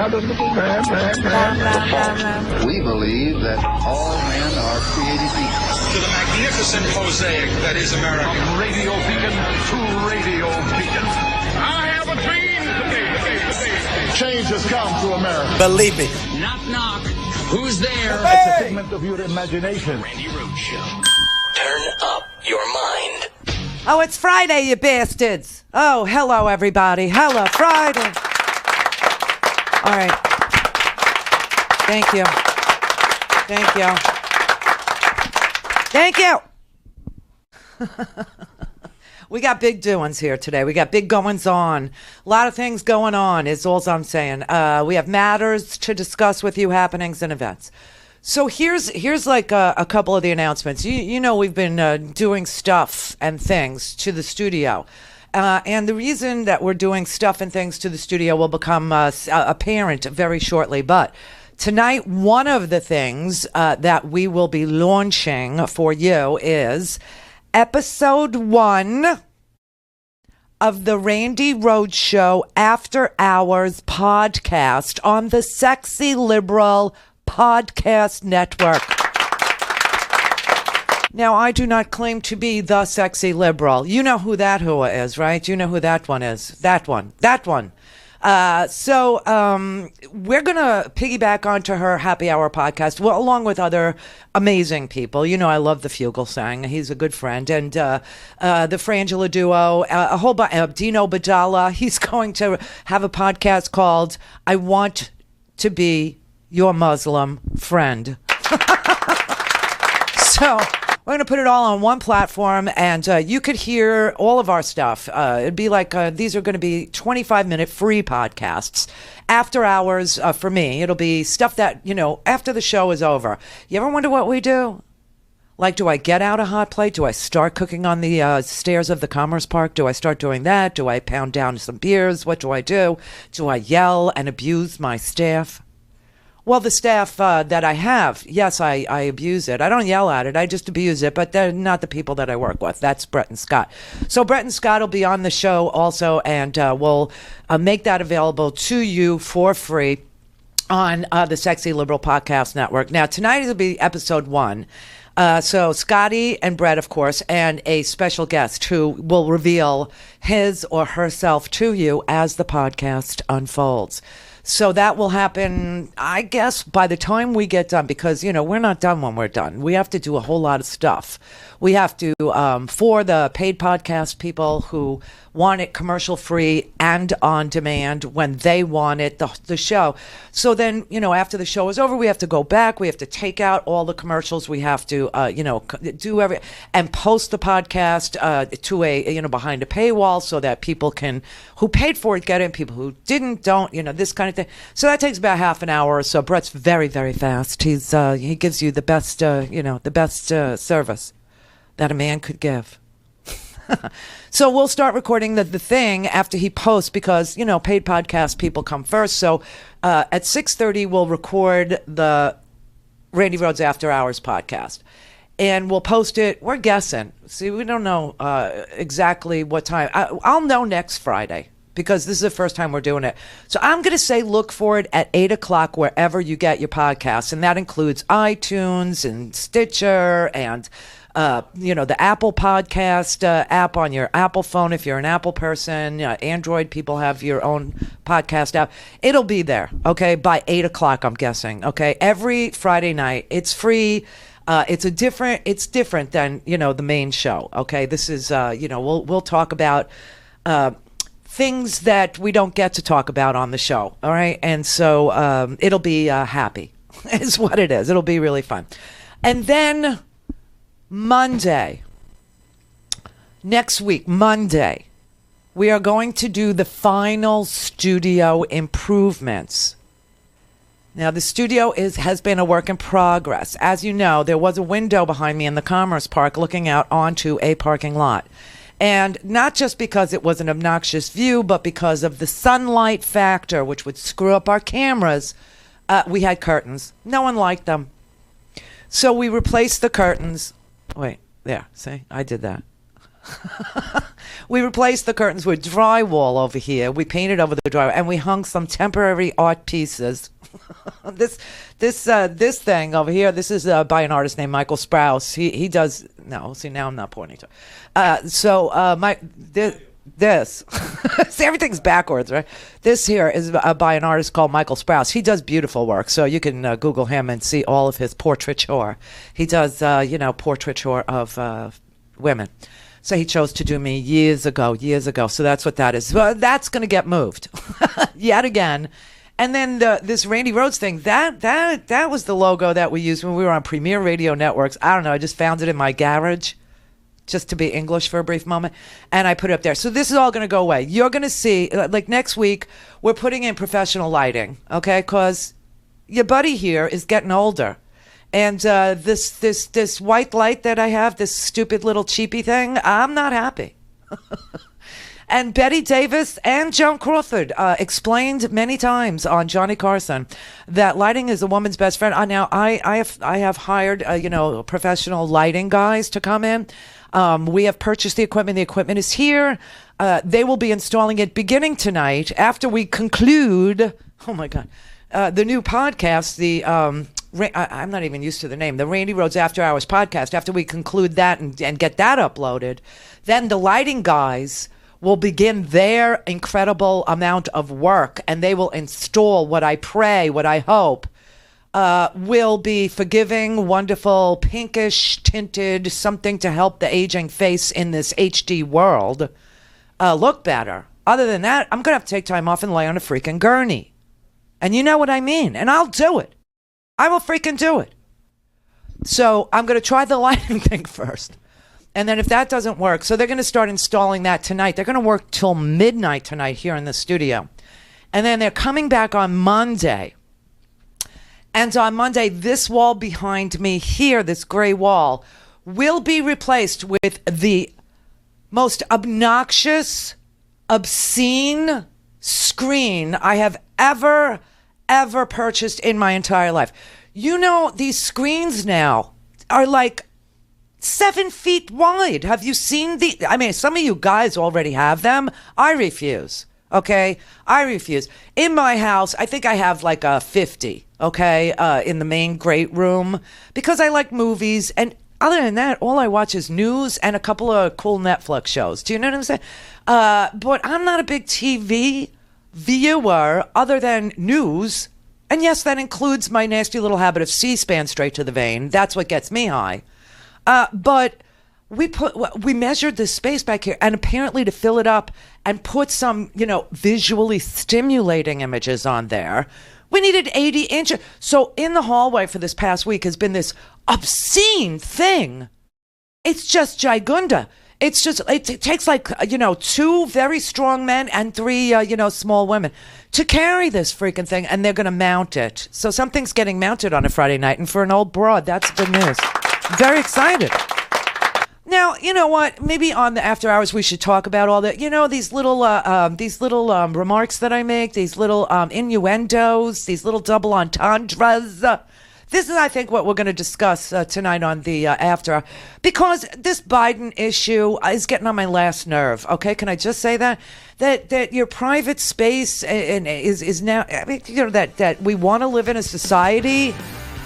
We believe that all men are created equal. To the magnificent mosaic that is America. From radio beacon to radio beacon. I have a dream today. Change has come to America. Believe me. Knock, knock. Who's there? It's a figment of your imagination. Randi Rhodes Show. Turn up your mind. Oh, it's Friday, you bastards. Oh, hello, everybody. Hello, Friday. All right. Thank you. Thank you. Thank you. We got big doings here today. We got big goings on. A lot of things going on is all I'm saying. We have matters to discuss with you, happenings and events. So here's like a couple of the announcements. You know we've been doing stuff and things to the studio. And the reason that we're doing stuff and things to the studio will become apparent very shortly. But tonight, one of the things that we will be launching for you is episode 1 of the Randi Rhodes Show After Hours podcast on the Sexy Liberal Podcast Network. Now, I do not claim to be the sexy liberal. You know who that whoa is, right? You know who that one is. That one. So we're going to piggyback onto her happy hour podcast, well, along with other amazing people. You know, I love the Fugelsang. He's a good friend. And the Frangela duo, a whole bunch, Dino Badala. He's going to have a podcast called I Want to Be Your Muslim Friend. So we're going to put it all on one platform, and you could hear all of our stuff. It'd be like these are going to be 25-minute free podcasts. After hours for me, it'll be stuff that, you know, after the show is over. You ever wonder what we do? Like, do I get out a hot plate? Do I start cooking on the stairs of the Commerce Park? Do I start doing that? Do I pound down some beers? What do I do? Do I yell and abuse my staff? Well, the staff that I have, yes, I abuse it. I don't yell at it. I just abuse it, but they're not the people that I work with. That's Brett and Scott. So Brett and Scott will be on the show also, and we'll make that available to you for free on the Sexy Liberal Podcast Network. Now, tonight will be episode 1. So Scotty and Brett, of course, and a special guest who will reveal his or herself to you as the podcast unfolds. So that will happen, I guess, by the time we get done, because, you know, we're not done when we're done. We have to do a whole lot of stuff. We have to, for the paid podcast people who want it commercial free and on demand when they want it, the show. So then, you know, after the show is over, we have to go back. We have to take out all the commercials. We have to, do and post the podcast to a, behind a paywall so that people can, who paid for it, get it. People who didn't, don't, this kind of thing. So that takes about half an hour or so. Brett's very, very fast. He gives you the best, the best service that a man could give. So we'll start recording the thing after he posts because, paid podcast people come first. So at 6:30, we'll record the Randi Rhodes After Hours podcast. And we'll post it. We're guessing. See, we don't know exactly what time. I'll know next Friday because this is the first time we're doing it. So I'm going to say look for it at 8 o'clock wherever you get your podcasts. And that includes iTunes and Stitcher and the Apple podcast app on your Apple phone if you're an Apple person. Android people have your own podcast app. It'll be there, okay, by 8 o'clock, I'm guessing, okay? Every Friday night. It's free. It's different than, the main show, okay? This is, we'll talk about things that we don't get to talk about on the show, all right? And so it'll be happy is what it is. It'll be really fun. And then Monday, next week, Monday, we are going to do the final studio improvements. Now, the studio has been a work in progress. As you know, there was a window behind me in the Commerce Park looking out onto a parking lot. And not just because it was an obnoxious view, but because of the sunlight factor, which would screw up our cameras, we had curtains. No one liked them. So we replaced the curtains. Wait, there, see, I did that. We replaced the curtains with drywall over here. We painted over the drywall, and we hung some temporary art pieces. This thing over here. This is by an artist named Michael Sprouse. He does. No, see, now I'm not pointing to. This see, everything's backwards, right? This here is by an artist called Michael Sprouse. He does beautiful work, so you can Google him and see all of his portraiture. He does portraiture of women. So he chose to do me years ago. So that's what that is. Well, that's going to get moved yet again. And then this Randi Rhodes thing, that was the logo that we used when we were on Premier Radio Networks. I don't know. I just found it in my garage, just to be English for a brief moment, and I put it up there. So this is all going to go away. You're going to see, like next week, we're putting in professional lighting, okay? Because your buddy here is getting older. And this white light that I have, this stupid little cheapy thing, I'm not happy. And Betty Davis and Joan Crawford explained many times on Johnny Carson that lighting is a woman's best friend. Now I have hired professional lighting guys to come in. We have purchased the equipment. The equipment is here. They will be installing it beginning tonight after we conclude. Oh my God, the new podcast. I'm not even used to the name. The Randi Rhodes After Hours podcast. After we conclude that and get that uploaded, then the lighting guys will begin their incredible amount of work, and they will install what I hope will be forgiving, wonderful, pinkish tinted, something to help the aging face in this HD world look better. Other than that, I'm going to have to take time off and lay on a freaking gurney. And you know what I mean. And I'll do it. I will freaking do it. So I'm going to try the lighting thing first. And then if that doesn't work, so they're going to start installing that tonight. They're going to work till midnight tonight here in the studio. And then they're coming back on Monday. And on Monday, this wall behind me here, this gray wall, will be replaced with the most obnoxious, obscene screen I have ever purchased in my entire life. You know, these screens now are like 7 feet wide. Have you seen some of you guys already have them. I refuse. Okay? I refuse. In my house, I think I have like a 50, okay, in the main great room because I like movies. And other than that, all I watch is news and a couple of cool Netflix shows. Do you know what I'm saying? But I'm not a big TV viewer other than news. And yes, that includes my nasty little habit of C-SPAN straight to the vein. That's what gets me high. But we measured the space back here, and apparently to fill it up and put some, visually stimulating images on there, we needed 80 inches. So in the hallway for this past week has been this obscene thing. It's just gigunda. It's just, it takes like, 2 very strong men and 3, small women to carry this freaking thing, and they're going to mount it. So something's getting mounted on a Friday night, and for an old broad, that's good news. Very excited. Now, you know what? Maybe on the after hours we should talk about all that. These little remarks that I make, these little innuendos, these little double entendres. This is, I think, what we're going to discuss tonight on the after, because this Biden issue is getting on my last nerve. Okay, can I just say that your private space is now, that we want to live in a society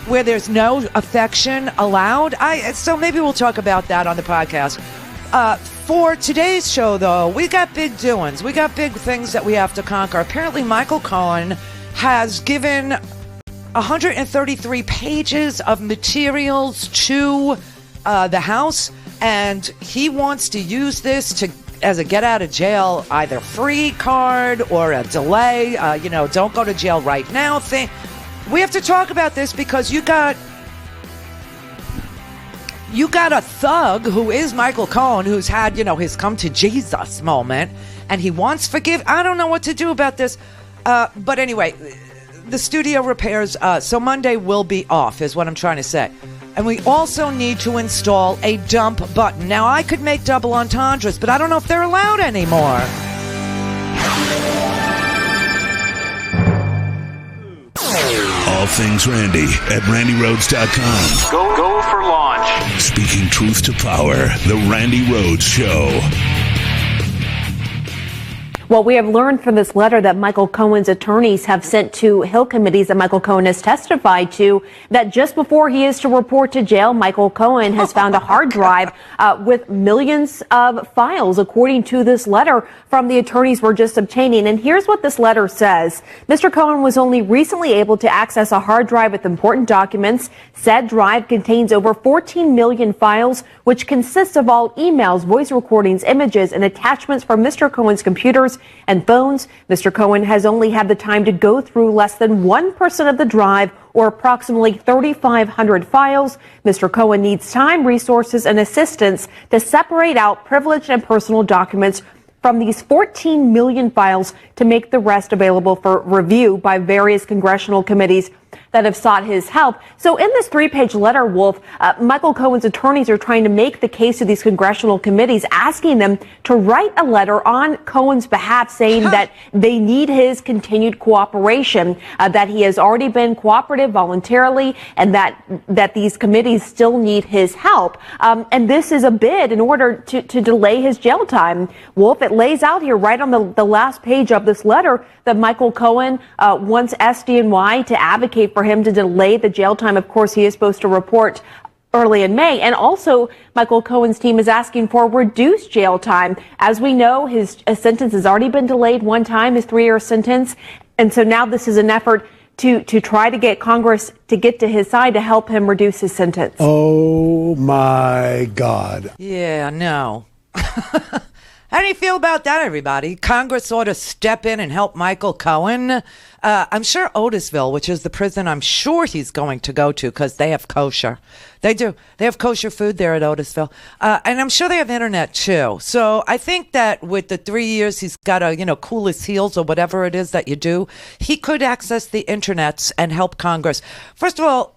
where there's no affection allowed. So maybe we'll talk about that on the podcast. For today's show, though, we got big doings. We got big things that we have to conquer. Apparently, Michael Cohen has given 133 pages of materials to the House, and he wants to use this as a get out of jail either free card or a delay, don't go to jail right now thing. We have to talk about this because you got a thug who is Michael Cohen, who's had, his come to Jesus moment, and he wants forgiveness. I don't know what to do about this. But anyway, the studio repairs, so Monday will be off, is what I'm trying to say. And we also need to install a dump button. Now, I could make double entendres, but I don't know if they're allowed anymore. things Randy at randyrhodes.com. Go for launch. Speaking truth to power, the Randi Rhodes Show. Well, we have learned from this letter that Michael Cohen's attorneys have sent to Hill committees that Michael Cohen has testified to, that just before he is to report to jail, Michael Cohen has found a hard drive with millions of files, according to this letter from the attorneys we're just obtaining. And here's what this letter says. Mr. Cohen was only recently able to access a hard drive with important documents. Said drive contains over 14 million files, which consists of all emails, voice recordings, images, and attachments from Mr. Cohen's computers and phones. Mr. Cohen has only had the time to go through less than 1% of the drive, or approximately 3,500 files. Mr. Cohen needs time, resources, and assistance to separate out privileged and personal documents from these 14 million files to make the rest available for review by various congressional committees that have sought his help. So in this 3-page letter, Wolf, Michael Cohen's attorneys are trying to make the case to these congressional committees, asking them to write a letter on Cohen's behalf saying that they need his continued cooperation, that he has already been cooperative voluntarily, and that these committees still need his help. And this is a bid in order to delay his jail time. Wolf, it lays out here right on the last page of this letter that Michael Cohen wants SDNY to advocate for him to delay the jail time. Of course, he is supposed to report early in May. And also, Michael Cohen's team is asking for reduced jail time. As we know, his sentence has already been delayed one time, his 3-year sentence. And so now this is an effort to try to get Congress to get to his side to help him reduce his sentence. Oh, my God. Yeah, no. How do you feel about that, everybody? Congress ought to step in and help Michael Cohen. I'm sure Otisville, which is the prison I'm sure he's going to go to because they have kosher. They do. They have kosher food there at Otisville. And I'm sure they have internet, too. So I think that with the 3 years he's got to, cool his heels or whatever it is that you do, he could access the internets and help Congress. First of all,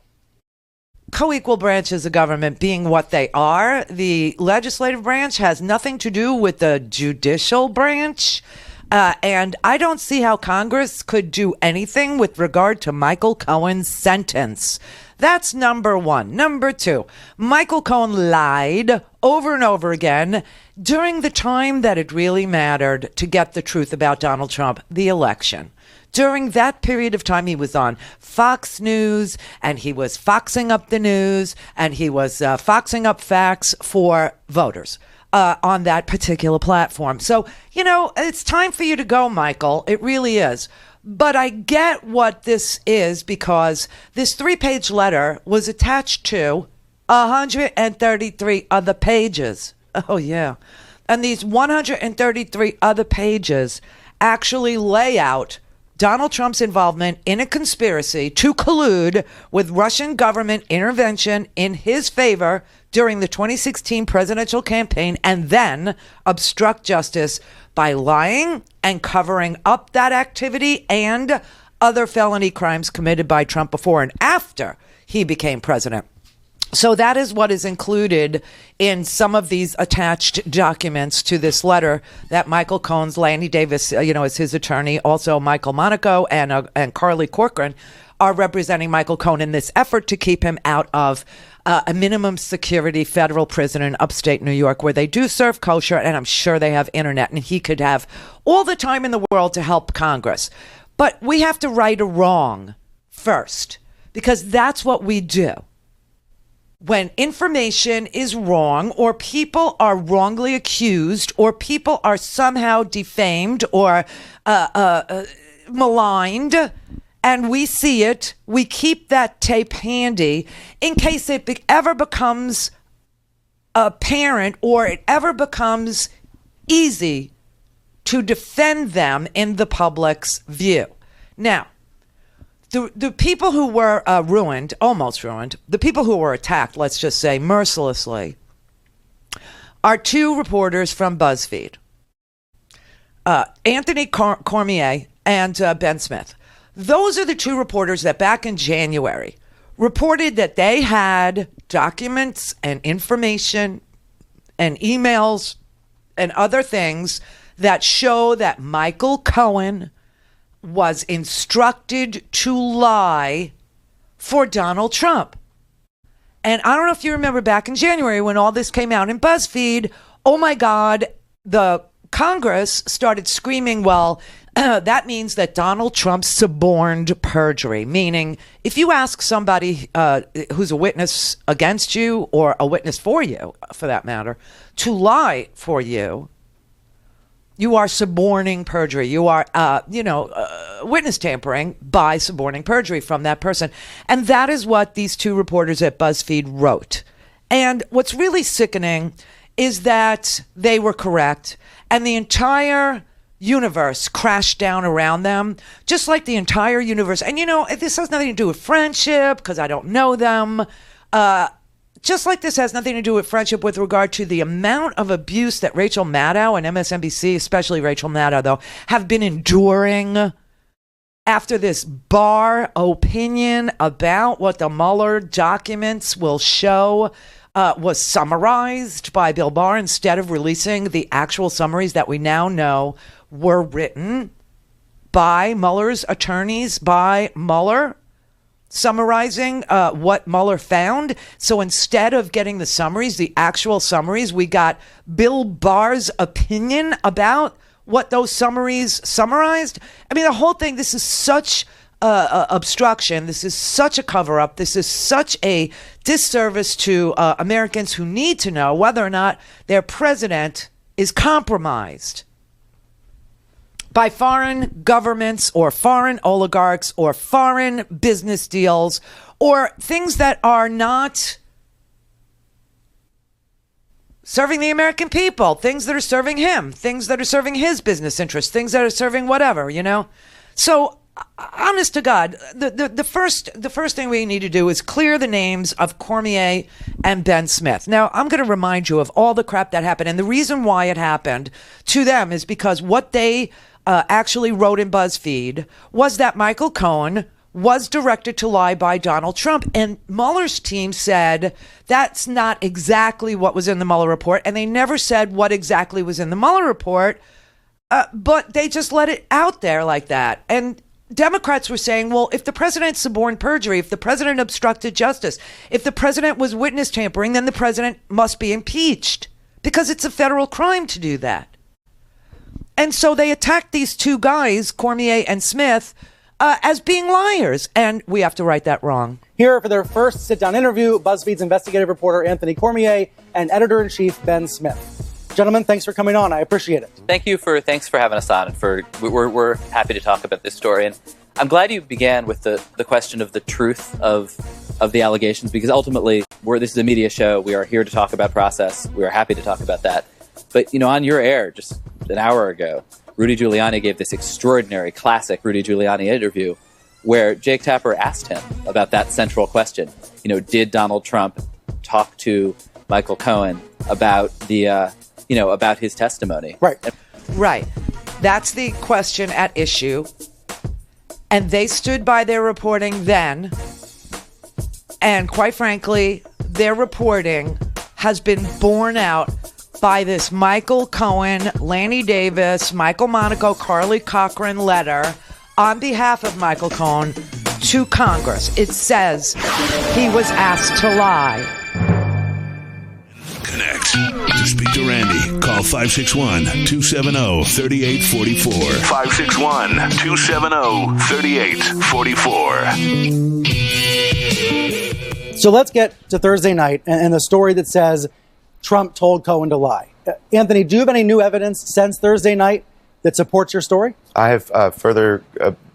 co-equal branches of government being what they are, the legislative branch has nothing to do with the judicial branch. And I don't see how Congress could do anything with regard to Michael Cohen's sentence. That's number one. Number two, Michael Cohen lied over and over again during the time that it really mattered to get the truth about Donald Trump, the election. During that period of time, he was on Fox News, and he was foxing up the news, and he was foxing up facts for voters on that particular platform. So, it's time for you to go, Michael. It really is. But I get what this is because this 3-page letter was attached to 133 other pages. Oh, yeah. And these 133 other pages actually lay out Donald Trump's involvement in a conspiracy to collude with Russian government intervention in his favor during the 2016 presidential campaign and then obstruct justice by lying and covering up that activity and other felony crimes committed by Trump before and after he became president. So that is what is included in some of these attached documents to this letter that Michael Cohen's, Lanny Davis, is his attorney, also Michael Monaco and Carly Corcoran are representing Michael Cohen in this effort to keep him out of a minimum security federal prison in upstate New York where they do serve kosher, and I'm sure they have internet, and he could have all the time in the world to help Congress. But we have to right a wrong first, because that's what we do. When information is wrong, or people are wrongly accused, or people are somehow defamed or maligned, and we see it, we keep that tape handy in case it ever becomes apparent or it ever becomes easy to defend them in the public's view. Now, the people who were ruined, almost ruined, the people who were attacked, let's just say mercilessly, are 2 reporters from BuzzFeed, Anthony Cormier and Ben Smith. Those are the 2 reporters that back in January reported that they had documents and information and emails and other things that show that Michael Cohen was instructed to lie for Donald Trump. And I don't know if you remember back in January when all this came out in BuzzFeed, oh my God, the Congress started screaming, well, that means that Donald Trump suborned perjury, meaning if you ask somebody who's a witness against you or a witness for you, for that matter, to lie for you, you are suborning perjury. You are, witness tampering by suborning perjury from that person. And that is what these two reporters at BuzzFeed wrote. And what's really sickening is that they were correct and the entire universe crashed down around them, just like the entire universe. And, this has nothing to do with friendship because I don't know them. Just like this has nothing to do with friendship with regard to the amount of abuse that Rachel Maddow and MSNBC, especially Rachel Maddow, though, have been enduring after this Barr opinion about what the Mueller documents will show was summarized by Bill Barr instead of releasing the actual summaries that we now know were written by Mueller's attorneys, by Mueller, summarizing what Mueller found. So instead of getting the summaries, the actual summaries, we got Bill Barr's opinion about what those summaries summarized. I mean, the whole thing, this is such obstruction. This is such a cover-up. This is such a disservice to Americans who need to know whether or not their president is compromised by foreign governments or foreign oligarchs or foreign business deals or things that are not serving the American people, things that are serving him, things that are serving his business interests, things that are serving whatever, So, honest to God, the first thing we need to do is clear the names of Cormier and Ben Smith. Now, I'm going to remind you of all the crap that happened. And the reason why it happened to them is because what they actually wrote in BuzzFeed was that Michael Cohen was directed to lie by Donald Trump. And Mueller's team said that's not exactly what was in the Mueller report. And they never said what exactly was in the Mueller report, but they just let it out there like that. And Democrats were saying, well, if the president suborned perjury, if the president obstructed justice, if the president was witness tampering, then the president must be impeached because it's a federal crime to do that. And so they attacked these two guys, Cormier and Smith, as being liars. And we have to right that wrong. Here for their first sit-down interview, BuzzFeed's investigative reporter Anthony Cormier and editor-in-chief Ben Smith. Gentlemen, thanks for coming on. I appreciate it. Thanks for having us on. And we're happy to talk about this story. And I'm glad you began with the question of the truth of the allegations, because ultimately this is a media show. We are here to talk about process. We are happy to talk about that. But, on your air just an hour ago, Rudy Giuliani gave this extraordinary, classic Rudy Giuliani interview where Jake Tapper asked him about that central question. Did Donald Trump talk to Michael Cohen about about his testimony? Right. That's the question at issue. And they stood by their reporting then. And quite frankly, their reporting has been borne out by this Michael Cohen, Lanny Davis, Michael Monaco, Carly Cochran letter on behalf of Michael Cohen to Congress. It says he was asked to lie. Connect. To speak to Randi, call 561-270-3844. 561-270-3844. So let's get to Thursday night and the story that says Trump told Cohen to lie. Anthony, do you have any new evidence since Thursday night that supports your story? I have further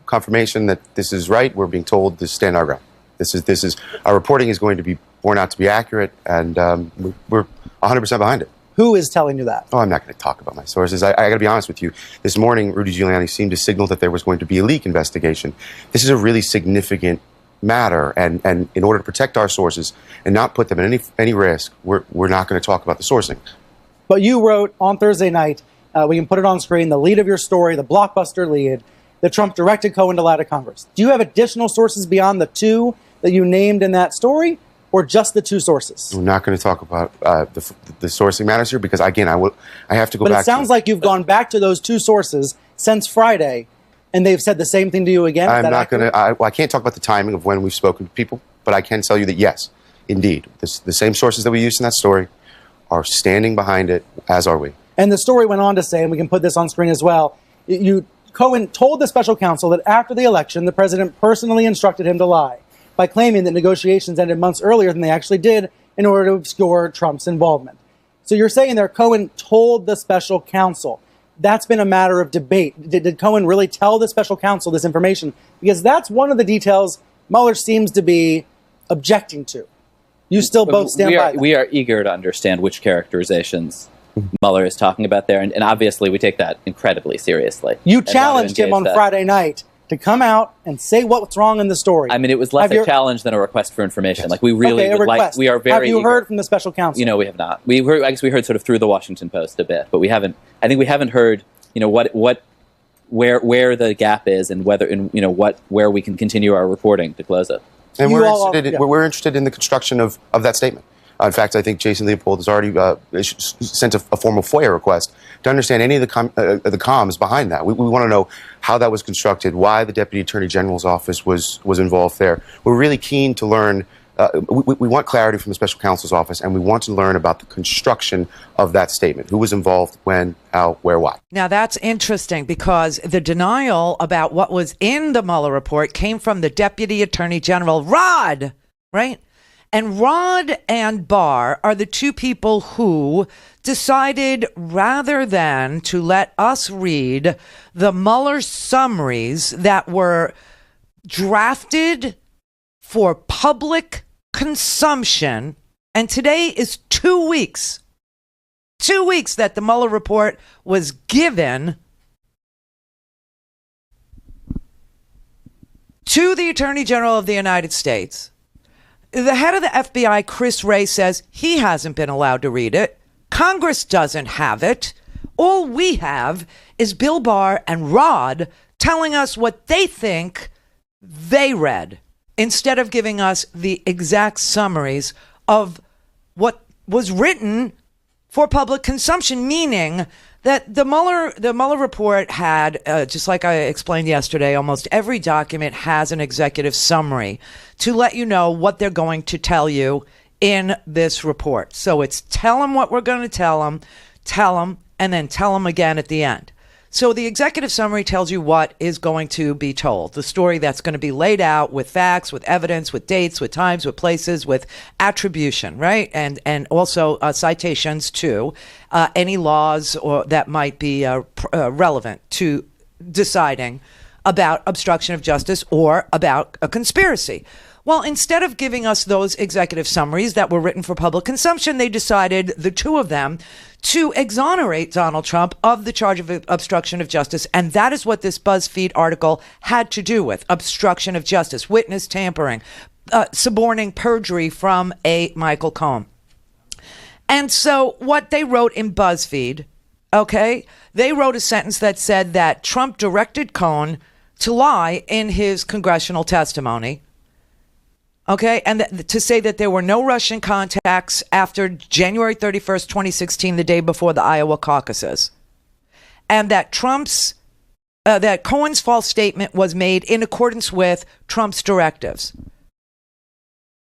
confirmation that this is right. We're being told to stand our ground. This is our reporting is going to be borne out to be accurate, and we're 100% behind it. Who is telling you that? Oh, I'm not going to talk about my sources. I got to be honest with you. This morning, Rudy Giuliani seemed to signal that there was going to be a leak investigation. This is a really significant matter, and in order to protect our sources and not put them at any risk, we're not going to talk about the sourcing. But you wrote on Thursday night, we can put it on screen, the lead of your story, the blockbuster lead, that Trump directed Cohen to lie to Congress. Do you have additional sources beyond the two that you named in that story, or just the two sources? We're not going to talk about the sourcing matters here because, again, I have to go back. But it sounds like you've gone back to those two sources since Friday And they've said the same thing to you again? I'm not going to, I can't talk about the timing of when we've spoken to people, but I can tell you that yes, indeed, the same sources that we used in that story are standing behind it, as are we. And the story went on to say, and we can put this on screen as well, Cohen told the special counsel that after the election, the president personally instructed him to lie by claiming that negotiations ended months earlier than they actually did in order to obscure Trump's involvement. So you're saying there Cohen told the special counsel. That's been a matter of debate. Did Cohen really tell the special counsel this information? Because that's one of the details Mueller seems to be objecting to. You still both stand by that. We are eager to understand which characterizations Mueller is talking about there, and obviously we take that incredibly seriously. You challenged him on Friday night to come out and say what's wrong in the story. I mean, it was less a challenge than a request for information. Like, we really would like, we are very Have you eager. heard from the special counsel? You know, we have not. I guess we heard sort of through the Washington Post a bit, but we haven't, I think we haven't heard, you know, where the gap is and whether, where we can continue our reporting to close it. And we're interested in the construction of that statement. In fact, I think Jason Leopold has already sent a formal FOIA request to understand any of the comms behind that. We want to know how that was constructed, why the Deputy Attorney General's office was involved there. We're really keen to learn. We want clarity from the Special Counsel's office, and we want to learn about the construction of that statement. Who was involved, when, how, where, why. Now, that's interesting because the denial about what was in the Mueller report came from the Deputy Attorney General, Rod, right? And Rod and Barr are the two people who decided, rather than to let us read the Mueller summaries that were drafted for public consumption, and today is 2 weeks that the Mueller report was given to the Attorney General of the United States. The head of the FBI, Chris Wray, says he hasn't been allowed to read it. Congress doesn't have it. All we have is Bill Barr and Rod telling us what they think they read, instead of giving us the exact summaries of what was written for public consumption, meaning that the Mueller report had, just like I explained yesterday, almost every document has an executive summary to let you know what they're going to tell you in this report. So it's tell them what we're going to tell them, and then tell them again at the end. So the executive summary tells you what is going to be told, the story that's going to be laid out with facts, with evidence, with dates, with times, with places, with attribution, right? And also citations to any laws or that might be relevant to deciding about obstruction of justice or about a conspiracy. Well, instead of giving us those executive summaries that were written for public consumption, they decided, the two of them, to exonerate Donald Trump of the charge of obstruction of justice. And that is what this BuzzFeed article had to do with: obstruction of justice, witness tampering, suborning perjury from a Michael Cohen. And so what they wrote in BuzzFeed, okay, they wrote a sentence that said that Trump directed Cohen to lie in his congressional testimony. Okay, and to say that there were no Russian contacts after January 31st, 2016, the day before the Iowa caucuses. And that that Cohen's false statement was made in accordance with Trump's directives.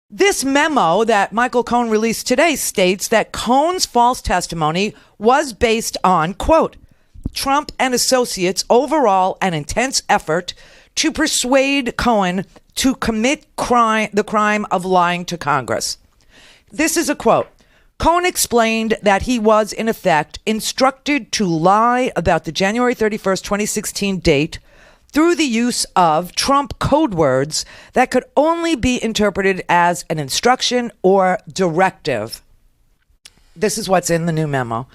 This memo that Michael Cohen released today states that Cohen's false testimony was based on, quote, Trump and associates' overall and intense effort to persuade Cohen to commit the crime of lying to Congress. This is a quote. Cohen explained that he was, in effect, instructed to lie about the January 31st, 2016 date through the use of Trump code words that could only be interpreted as an instruction or directive. This is what's in the new memo.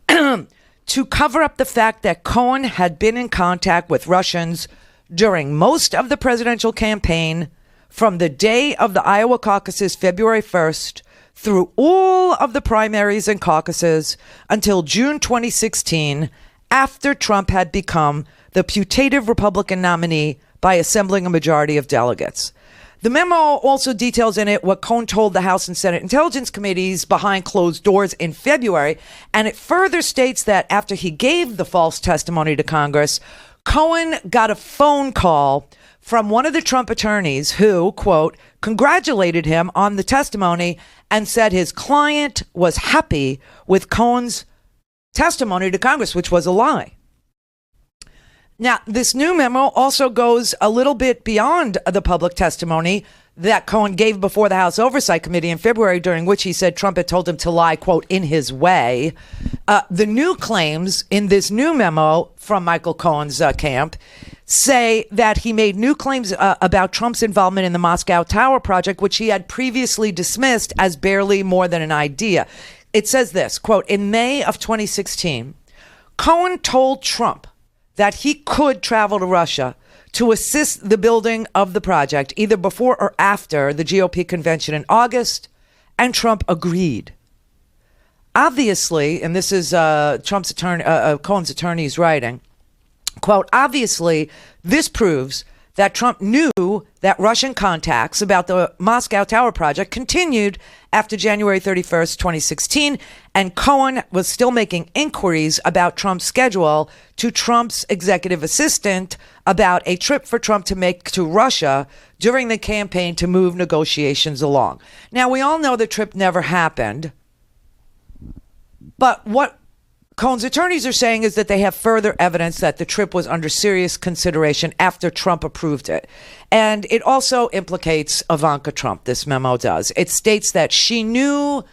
To cover up the fact that Cohen had been in contact with Russians during most of the presidential campaign, from the day of the Iowa caucuses, February 1st, through all of the primaries and caucuses until June 2016, after Trump had become the putative Republican nominee by assembling a majority of delegates. The memo also details in it what Cohen told the House and Senate Intelligence Committees behind closed doors in February, and it further states that after he gave the false testimony to Congress, Cohen got a phone call from one of the Trump attorneys who, quote, congratulated him on the testimony and said his client was happy with Cohen's testimony to Congress, which was a lie. Now, this new memo also goes a little bit beyond the public testimony that Cohen gave before the House Oversight Committee in February, during which he said Trump had told him to lie, quote, in his way. The new claims in this new memo from Michael Cohen's camp say that he made new claims about Trump's involvement in the Moscow Tower project, which he had previously dismissed as barely more than an idea. It says this, quote, in May of 2016, Cohen told Trump that he could travel to Russia to assist the building of the project, either before or after the GOP convention in August, and Trump agreed. Obviously, and this is Trump's attorney, Cohen's attorney's writing, quote, obviously, this proves that Trump knew that Russian contacts about the Moscow Tower project continued after January 31st, 2016, and Cohen was still making inquiries about Trump's schedule to Trump's executive assistant about a trip for Trump to make to Russia during the campaign to move negotiations along. Now, we all know the trip never happened, but what Cohen's attorneys are saying is that they have further evidence that the trip was under serious consideration after Trump approved it. And it also implicates Ivanka Trump, this memo does. It states that she knew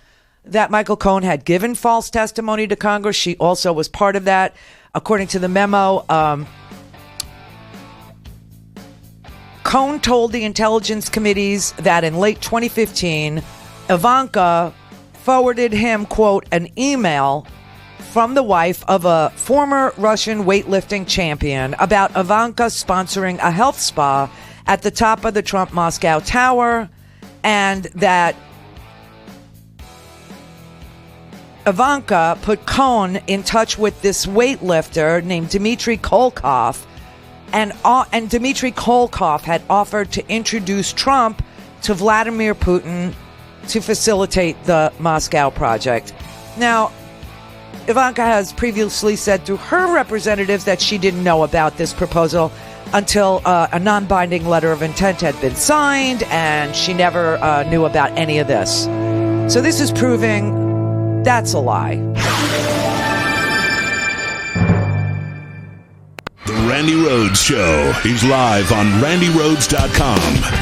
that Michael Cohen had given false testimony to Congress. She also was part of that. According to the memo, Cohen told the intelligence committees that in late 2015, Ivanka forwarded him, quote, an email from the wife of a former Russian weightlifting champion about Ivanka sponsoring a health spa at the top of the Trump Moscow Tower, and that Ivanka put Cohen in touch with this weightlifter named Dmitry Kolkov, and Dmitry Kolkov had offered to introduce Trump to Vladimir Putin to facilitate the Moscow project. Now, Ivanka has previously said through her representatives that she didn't know about this proposal until a non-binding letter of intent had been signed, and she never knew about any of this. So this is proving that's a lie. The Randi Rhodes Show is live on RandiRhodes.com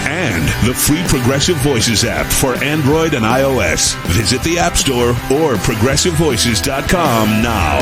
and the free Progressive Voices app for Android and iOS. Visit the App Store or ProgressiveVoices.com now.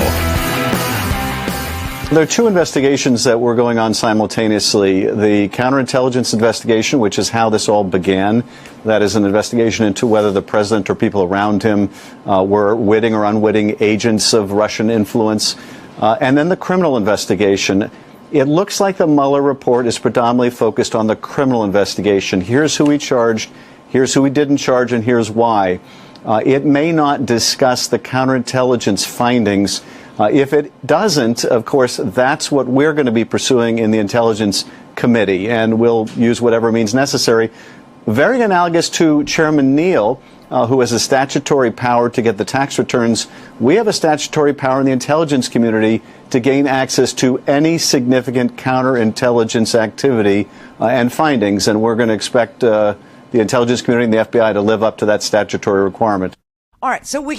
There are two investigations that were going on simultaneously. The counterintelligence investigation, which is how this all began. That is an investigation into whether the president or people around him were witting or unwitting agents of Russian influence. And then the criminal investigation. It looks like the Mueller report is predominantly focused on the criminal investigation. Here's who he charged, here's who he didn't charge, and here's why. It may not discuss the counterintelligence findings. If it doesn't, of course, that's what we're going to be pursuing in the Intelligence Committee, and we'll use whatever means necessary. Very analogous to Chairman Neal, who has a statutory power to get the tax returns. We have a statutory power in the intelligence community to gain access to any significant counterintelligence activity and findings, and we're going to expect the intelligence community and the FBI to live up to that statutory requirement. All right, so we're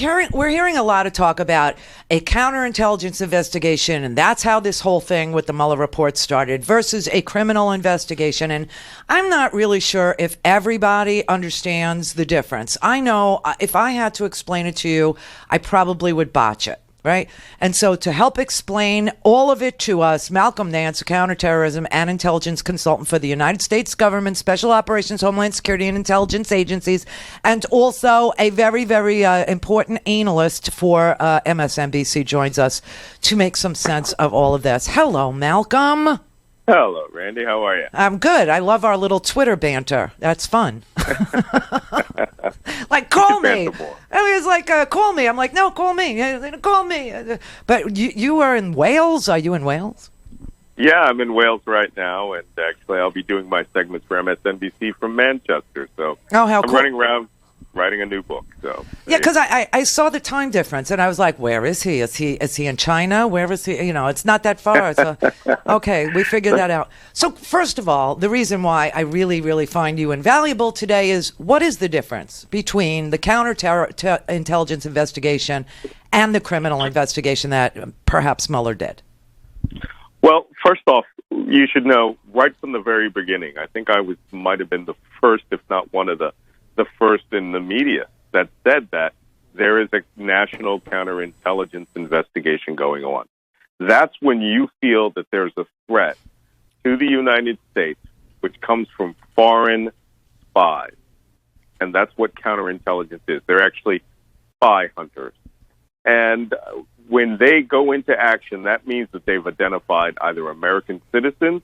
hearing a lot of talk about a counterintelligence investigation, and that's how this whole thing with the Mueller report started, versus a criminal investigation. And I'm not really sure if everybody understands the difference. I know if I had to explain it to you, I probably would botch it. Right. And so to help explain all of it to us, Malcolm Nance, a counterterrorism and intelligence consultant for the United States government, special operations, Homeland Security and intelligence agencies, and also a very, very important analyst for MSNBC, joins us to make some sense of all of this. Hello, Malcolm. Hello, Randy. How are you? I'm good. I love our little Twitter banter. That's fun. Like, call me. I was like, call me. I'm like, no, call me. Call me. But you are in Wales? Are you in Wales? Yeah, I'm in Wales right now, and actually I'll be doing my segments for MSNBC from Manchester. So how I'm running around writing a new book. So yeah, because I saw the time difference, and I was like, where is he? Is he in China? Where is he? It's not that far. So, okay, we figured that out. So first of all, the reason why I really, really find you invaluable today is, what is the difference between the counterintelligence investigation and the criminal investigation that perhaps Mueller did? Well, first off, you should know right from the very beginning, I think I might have been the first, if not one of the first in the media that said that there is a national counterintelligence investigation going on. That's when you feel that there's a threat to the United States, which comes from foreign spies. And that's what counterintelligence is. They're actually spy hunters. And when they go into action, that means that they've identified either American citizens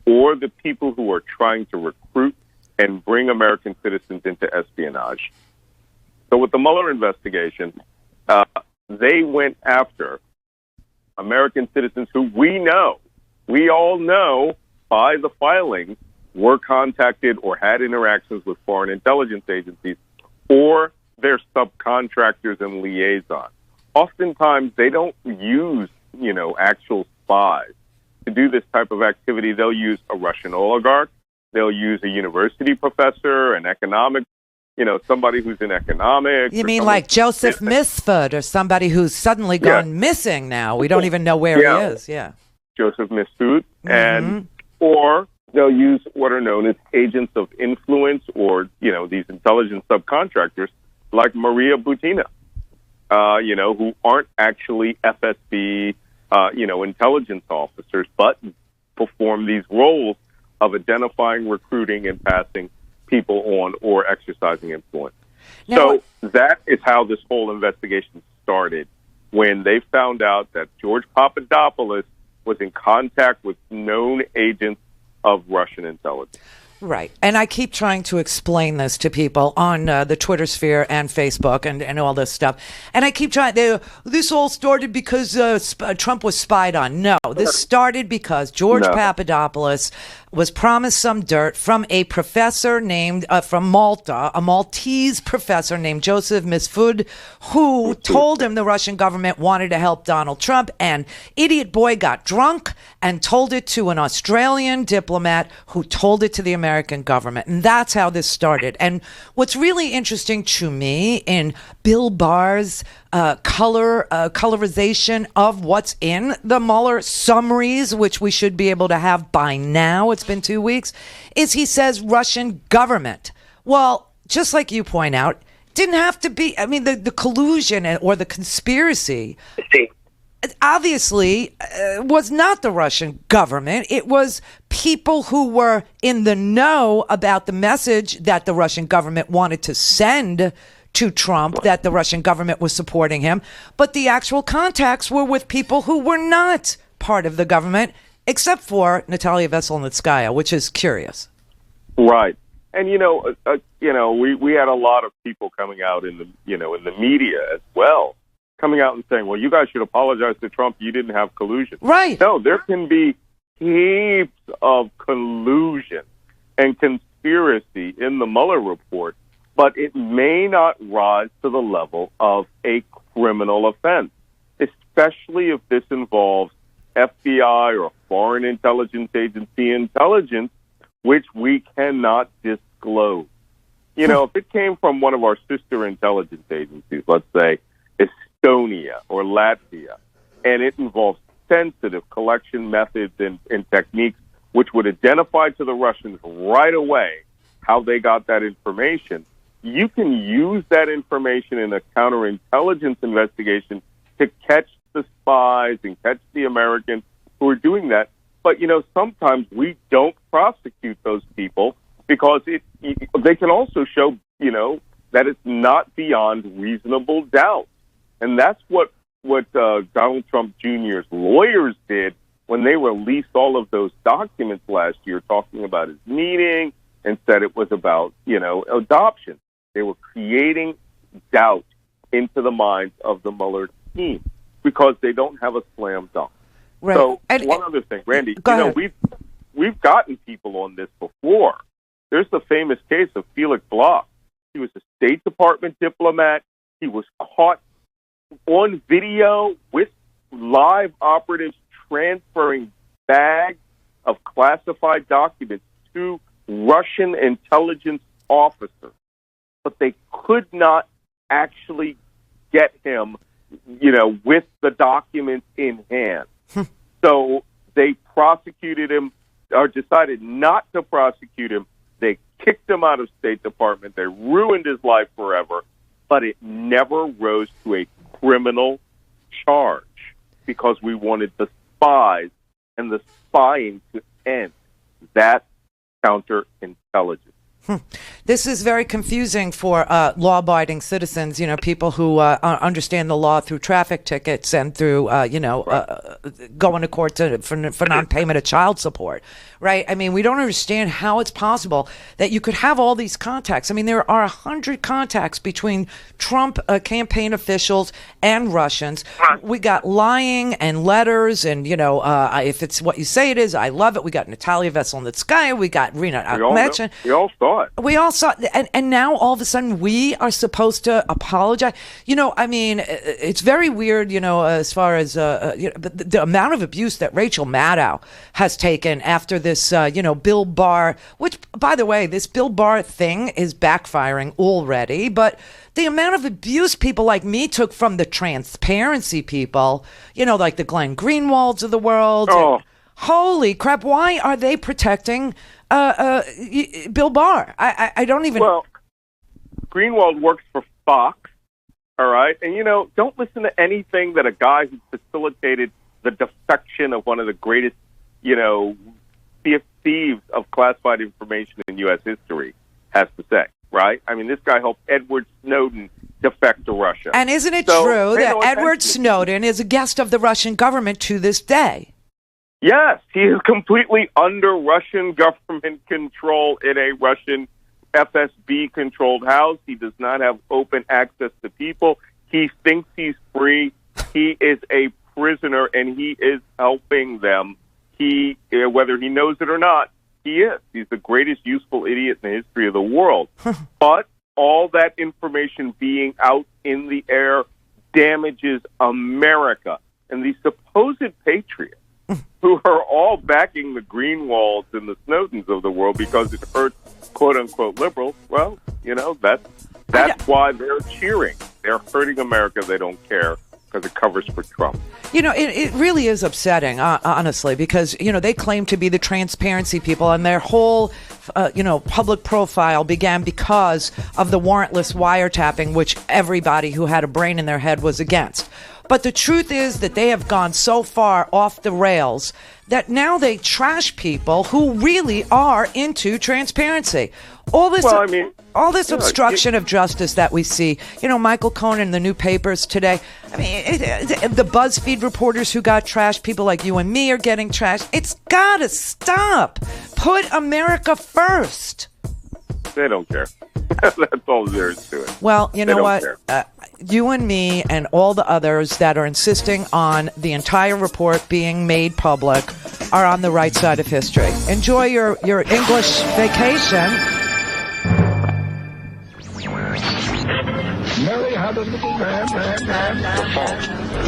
or the people who are trying to recruit and bring American citizens into espionage. So with the Mueller investigation, they went after American citizens who we all know by the filings, were contacted or had interactions with foreign intelligence agencies or their subcontractors and liaisons. Oftentimes, they don't use, actual spies to do this type of activity. They'll use a Russian oligarch. They'll use a university professor, an economic, somebody who's in economics. You mean like Joseph Misford, or somebody who's suddenly gone missing now? We don't even know where he is. Yeah, Joseph Misford, or they'll use what are known as agents of influence, or these intelligence subcontractors like Maria Butina. Who aren't actually FSB, intelligence officers, but perform these roles of identifying, recruiting, and passing people on or exercising influence. Now, so that is how this whole investigation started, when they found out that George Papadopoulos was in contact with known agents of Russian intelligence. Right. And I keep trying to explain this to people on the Twitter sphere and Facebook and all this stuff. And I keep trying. This all started because Trump was spied on. No, this started because George Papadopoulos was promised some dirt from a professor named from Malta, a Maltese professor named Joseph Misfud, who told him the Russian government wanted to help Donald Trump. And idiot boy got drunk and told it to an Australian diplomat who told it to the American government. And that's how this started. And what's really interesting to me in Bill Barr's colorization of what's in the Mueller summaries, which we should be able to have by now, it's been 2 weeks, is he says Russian government. Well, just like you point out, didn't have to be, the collusion or the conspiracy obviously was not the Russian government. It was people who were in the know about the message that the Russian government wanted to send to Trump, that the Russian government was supporting him. But the actual contacts were with people who were not part of the government, except for Natalia Veselnitskaya, which is curious. Right. And, we had a lot of people coming out in the media as well, coming out and saying, well, you guys should apologize to Trump. You didn't have collusion. Right. No, there can be heaps of collusion and conspiracy in the Mueller report, but it may not rise to the level of a criminal offense, especially if this involves FBI or foreign intelligence agency intelligence, which we cannot disclose. If it came from one of our sister intelligence agencies, let's say Estonia or Latvia, and it involves sensitive collection methods and techniques which would identify to the Russians right away how they got that information, you can use that information in a counterintelligence investigation to catch the spies and catch the Americans who are doing that. But, sometimes we don't prosecute those people because they can also show, that it's not beyond reasonable doubt. And that's what Donald Trump Jr.'s lawyers did when they released all of those documents last year talking about his meeting and said it was about, adoption. They were creating doubt into the minds of the Mueller team because they don't have a slam dunk. Right. So one other thing, Randy, we've gotten people on this before. There's the famous case of Felix Bloch, He was a State Department diplomat. He was caught on video with live operatives transferring bags of classified documents to Russian intelligence officers. But they could not actually get him, with the documents in hand. So they prosecuted him, or decided not to prosecute him. They kicked him out of State Department. They ruined his life forever. But it never rose to a criminal charge because we wanted the spies and the spying to end. That's counterintelligence. This is very confusing for law-abiding citizens, people who understand the law through traffic tickets and through, going to court for non-payment of child support, right? I mean, we don't understand how it's possible that you could have all these contacts. I mean, there are 100 contacts between Trump campaign officials and Russians. We got lying and letters and, if it's what you say it is, I love it. We got Natalia Veselnitskaya. We got Rina Ahmedchan. We all saw it. We all saw it. And now all of a sudden we are supposed to apologize. It's very weird, as far as the amount of abuse that Rachel Maddow has taken after this, Bill Barr, which, by the way, this Bill Barr thing is backfiring already. But the amount of abuse people like me took from the transparency people, like the Glenn Greenwalds of the world. Oh. Holy crap. Why are they protecting Bill Barr? I don't even... Well, Greenwald works for Fox, all right? And, don't listen to anything that a guy who facilitated the defection of one of the greatest, thieves of classified information in U.S. history has to say, right? I mean, this guy helped Edward Snowden defect to Russia. And isn't it true that Edward Snowden is a guest of the Russian government to this day? Yes, he is completely under Russian government control in a Russian FSB-controlled house. He does not have open access to people. He thinks he's free. He is a prisoner, and he is helping them. Whether he knows it or not, he is. He's the greatest useful idiot in the history of the world. But all that information being out in the air damages America. And the supposed patriots, who are all backing the Greenwalds and the Snowdens of the world because it hurts quote-unquote liberals, well, that's why they're cheering. They're hurting America. They don't care because it covers for Trump. It really is upsetting, honestly, because, they claim to be the transparency people, and their whole, public profile began because of the warrantless wiretapping, which everybody who had a brain in their head was against. But the truth is that they have gone so far off the rails that now they trash people who really are into transparency. All this obstruction of justice that we see, Michael Cohen in the new papers today. I mean, the BuzzFeed reporters who got trashed, people like you and me are getting trashed. It's got to stop. Put America first. They don't care. That's all there is to it. Well, you know what? You and me and all the others that are insisting on the entire report being made public are on the right side of history. Enjoy your English vacation. Mary had a little man.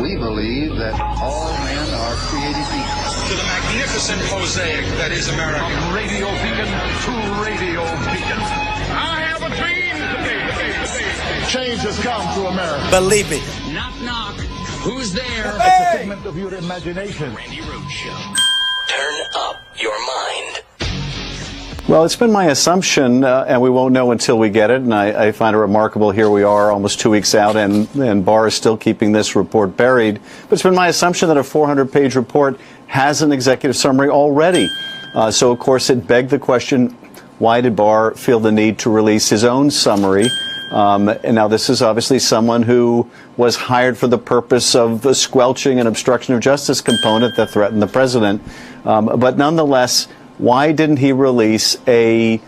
We believe that all men are created equal. To the magnificent mosaic that is America. From radio beacon to radio beacon. I have a dream today. Change has come to America. Believe me. Knock, knock. Who's there? It's a figment of your imagination. Randi Rhodes Show. Turn up your mind. Well, it's been my assumption, and we won't know until we get it, and I find it remarkable here we are almost 2 weeks out, and Barr is still keeping this report buried. But it's been my assumption that a 400-page report has an executive summary already. So, of course, it begged the question, why did Barr feel the need to release his own summary? And now this is obviously someone who was hired for the purpose of the squelching and obstruction of justice component that threatened the president. But nonetheless, why didn't he release a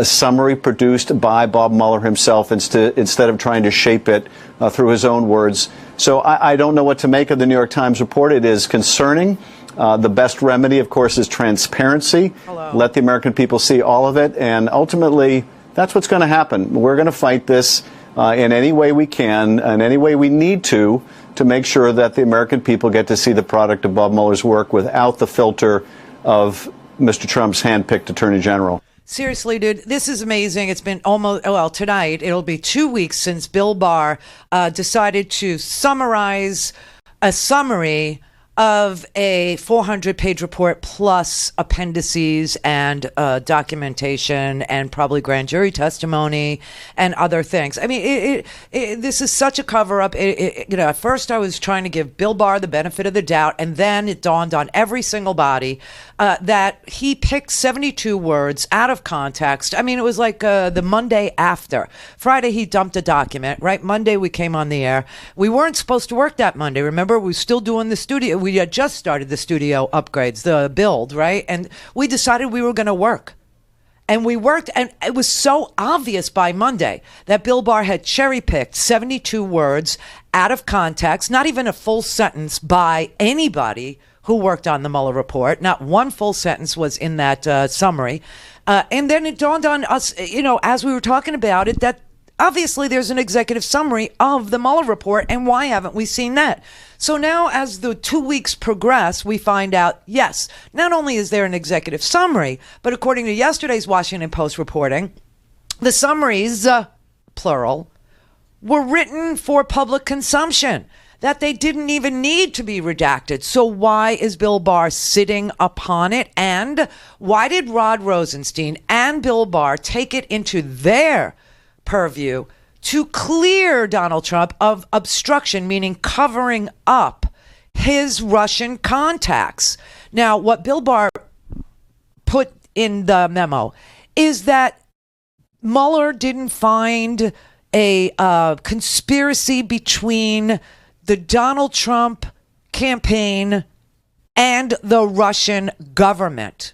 summary produced by Bob Mueller himself instead of trying to shape it through his own words? So I don't know what to make of the New York Times report. It is concerning. The best remedy, of course, is transparency. Let the American people see all of it. And ultimately, That's what's going to happen. We're going to fight this in any way we can, in any way we need to make sure that the American people get to see the product of Bob Mueller's work without the filter of Mr. Trump's hand-picked attorney general. Seriously, dude, this is amazing. It's been tonight, it'll be 2 weeks since Bill Barr decided to summarize a summary of a 400-page report plus appendices and documentation and probably grand jury testimony and other things. I mean, this is such a cover-up. At first I was trying to give Bill Barr the benefit of the doubt, and then it dawned on every single body that he picked 72 words out of context. I mean, it was like the Monday after. Friday, he dumped a document, right? Monday, we came on the air. We weren't supposed to work that Monday. Remember, we were still doing the studio. We had just started the studio upgrades, the build, right? And we decided we were going to work. And we worked, and it was so obvious by Monday that Bill Barr had cherry-picked 72 words out of context, not even a full sentence by anybody who worked on the Mueller report. Not one full sentence was in that summary. And then it dawned on us, as we were talking about it, that obviously there's an executive summary of the Mueller report, and why haven't we seen that? So now as the 2 weeks progress, we find out, yes, not only is there an executive summary, but according to yesterday's Washington Post reporting, the summaries, plural, were written for public consumption, that they didn't even need to be redacted. So why is Bill Barr sitting upon it? And why did Rod Rosenstein and Bill Barr take it into their purview to clear Donald Trump of obstruction, meaning covering up his Russian contacts? Now, what Bill Barr put in the memo is that Mueller didn't find a conspiracy between the Donald Trump campaign and the Russian government.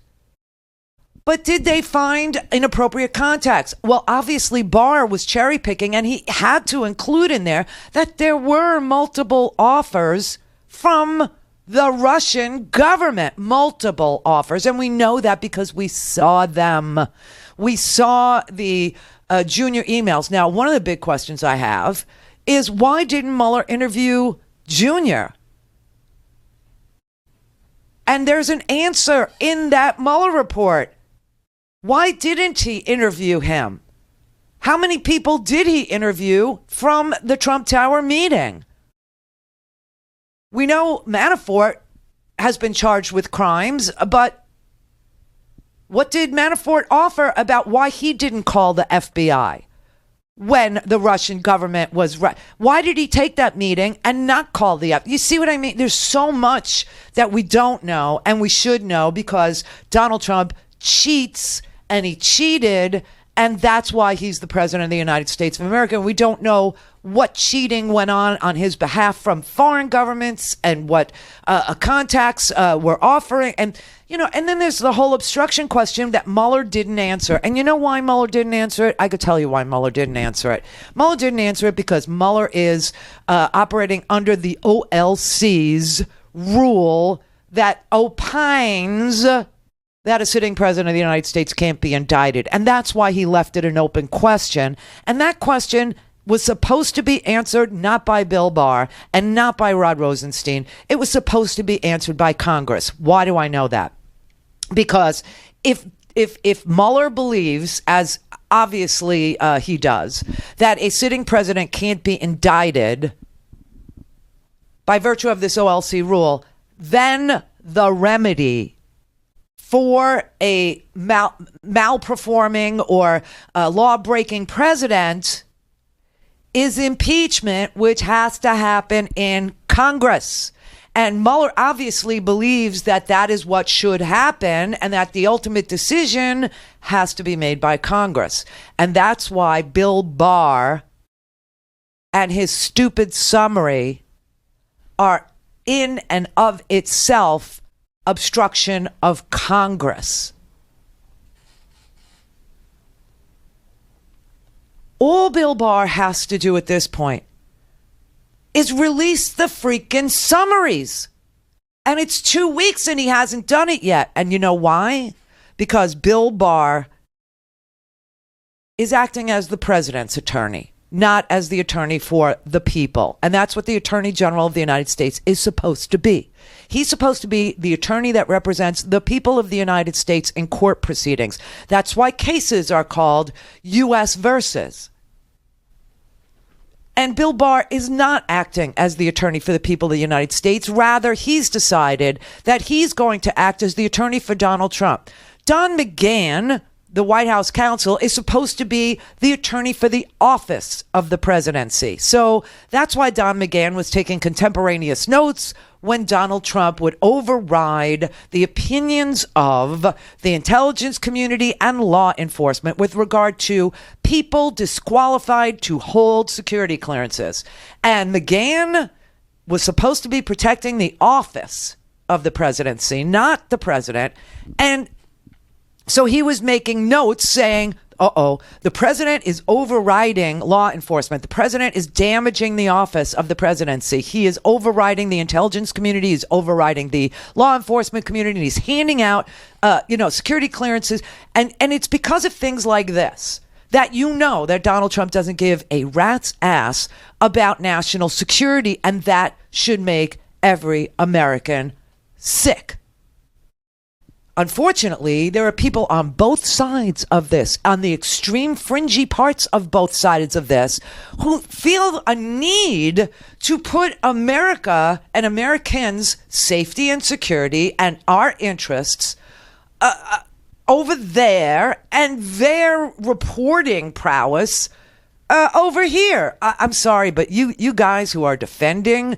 But did they find inappropriate contacts? Well, obviously Barr was cherry picking, and he had to include in there that there were multiple offers from the Russian government, multiple offers. And we know that because we saw them. We saw the Junior emails. Now, one of the big questions I have is, why didn't Mueller interview Junior? And there's an answer in that Mueller report. Why didn't he interview him? How many people did he interview from the Trump Tower meeting? We know Manafort has been charged with crimes, but what did Manafort offer about why he didn't call the FBI when the Russian government was right? Why did he take that meeting and not call the FBI? You see what I mean? There's so much that we don't know, and we should know, because Donald Trump cheats, and he cheated, and that's why he's the president of the United States of America. And we don't know what cheating went on his behalf from foreign governments, and what contacts were offering. And, and then there's the whole obstruction question that Mueller didn't answer. And you know why Mueller didn't answer it? I could tell you why Mueller didn't answer it. Mueller didn't answer it because Mueller is operating under the OLC's rule that opines that a sitting president of the United States can't be indicted. And that's why he left it an open question. And that question was supposed to be answered not by Bill Barr and not by Rod Rosenstein. It was supposed to be answered by Congress. Why do I know that? Because if Mueller believes, as obviously he does, that a sitting president can't be indicted by virtue of this OLC rule, then the remedy for a malperforming or law-breaking president is impeachment, which has to happen in Congress. And Mueller obviously believes that that is what should happen, and that the ultimate decision has to be made by Congress. And that's why Bill Barr and his stupid summary are in and of itself obstruction of Congress. All Bill Barr has to do at this point is release the freaking summaries. And it's 2 weeks and he hasn't done it yet. And you know why? Because Bill Barr is acting as the president's attorney, not as the attorney for the people. And that's what the Attorney General of the United States is supposed to be. He's supposed to be the attorney that represents the people of the United States in court proceedings. That's why cases are called U.S. versus. And Bill Barr is not acting as the attorney for the people of the United States. Rather, he's decided that he's going to act as the attorney for Donald Trump. Don McGahn, the White House counsel, is supposed to be the attorney for the office of the presidency. So that's why Don McGahn was taking contemporaneous notes when Donald Trump would override the opinions of the intelligence community and law enforcement with regard to people disqualified to hold security clearances. And McGahn was supposed to be protecting the office of the presidency, not the president. And so he was making notes saying, the president is overriding law enforcement. The president is damaging the office of the presidency. He is overriding the intelligence community. He's overriding the law enforcement community. He's handing out, security clearances. And it's because of things like this that that Donald Trump doesn't give a rat's ass about national security. And that should make every American sick. Unfortunately, there are people on both sides of this, on the extreme fringy parts of both sides of this, who feel a need to put America and Americans' safety and security and our interests over there, and their reporting prowess over here. I'm sorry, but you guys who are defending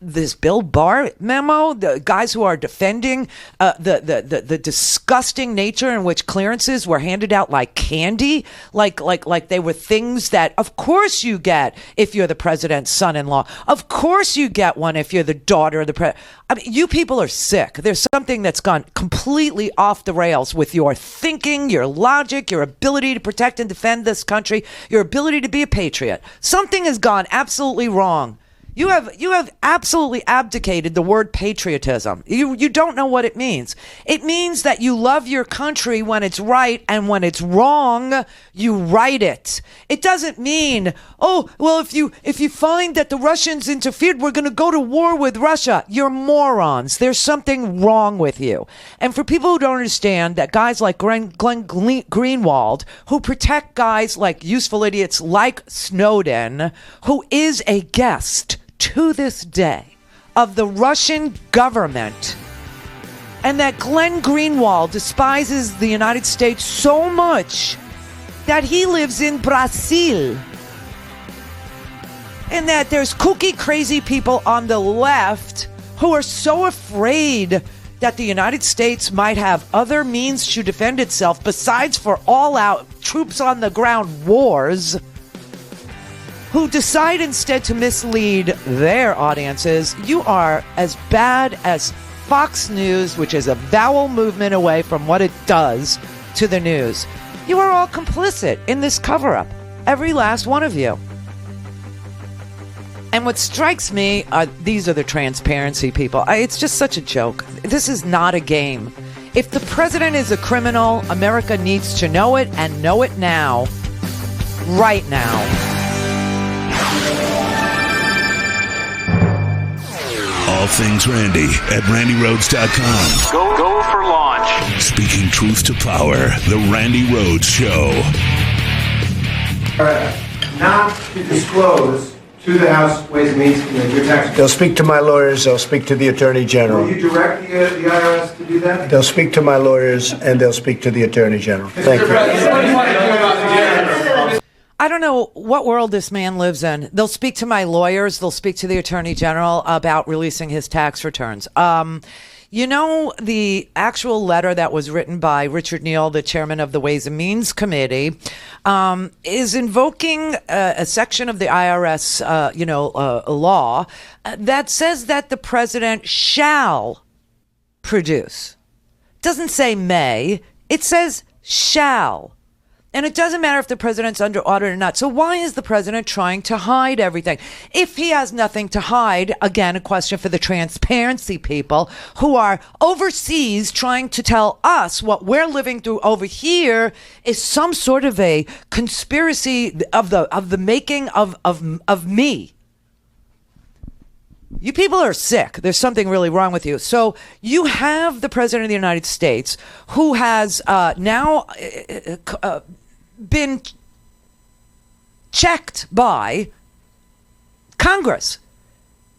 this Bill Barr memo, the guys who are defending the disgusting nature in which clearances were handed out like candy, like they were things that of course you get if you're the president's son-in-law. Of course you get one if you're the daughter of the president. I mean, you people are sick. There's something that's gone completely off the rails with your thinking, your logic, your ability to protect and defend this country, your ability to be a patriot. Something has gone absolutely wrong. You have absolutely abdicated the word patriotism. You don't know what it means. It means that you love your country when it's right, and when it's wrong, you right it. It doesn't mean, if you find that the Russians interfered, we're going to go to war with Russia. You're morons. There's something wrong with you. And for people who don't understand that guys like Glenn Greenwald, who protect guys like useful idiots like Snowden, who is a guest to this day of the Russian government, and that Glenn Greenwald despises the United States so much that he lives in Brazil, and that there's kooky, crazy people on the left who are so afraid that the United States might have other means to defend itself besides for all-out troops on the ground wars, who decide instead to mislead their audiences. You are as bad as Fox News, which is a vowel movement away from what it does to the news. You are all complicit in this cover-up, every last one of you. And what strikes me, these are the transparency people. It's just such a joke. This is not a game. If the president is a criminal, America needs to know it, and know it now. Right now. All things Randy at RandiRhodes.com. Go for launch. Speaking truth to power, the Randi Rhodes Show. Not to disclose to the House Ways and Means Committee your tax. They'll speak to my lawyers. They'll speak to the Attorney General. Will you direct the IRS to do that? They'll speak to my lawyers, and they'll speak to the Attorney General. Thank you. I don't know what world this man lives in. They'll speak to my lawyers. They'll speak to the Attorney General about releasing his tax returns. The actual letter that was written by Richard Neal, the chairman of the Ways and Means Committee, is invoking a section of the IRS, law that says that the president shall produce. It doesn't say may. It says shall. And it doesn't matter if the president's under audit or not. So why is the president trying to hide everything? If he has nothing to hide, again, a question for the transparency people who are overseas trying to tell us what we're living through over here is some sort of a conspiracy of the making of me. You people are sick. There's something really wrong with you. So you have the president of the United States who has now been checked by Congress.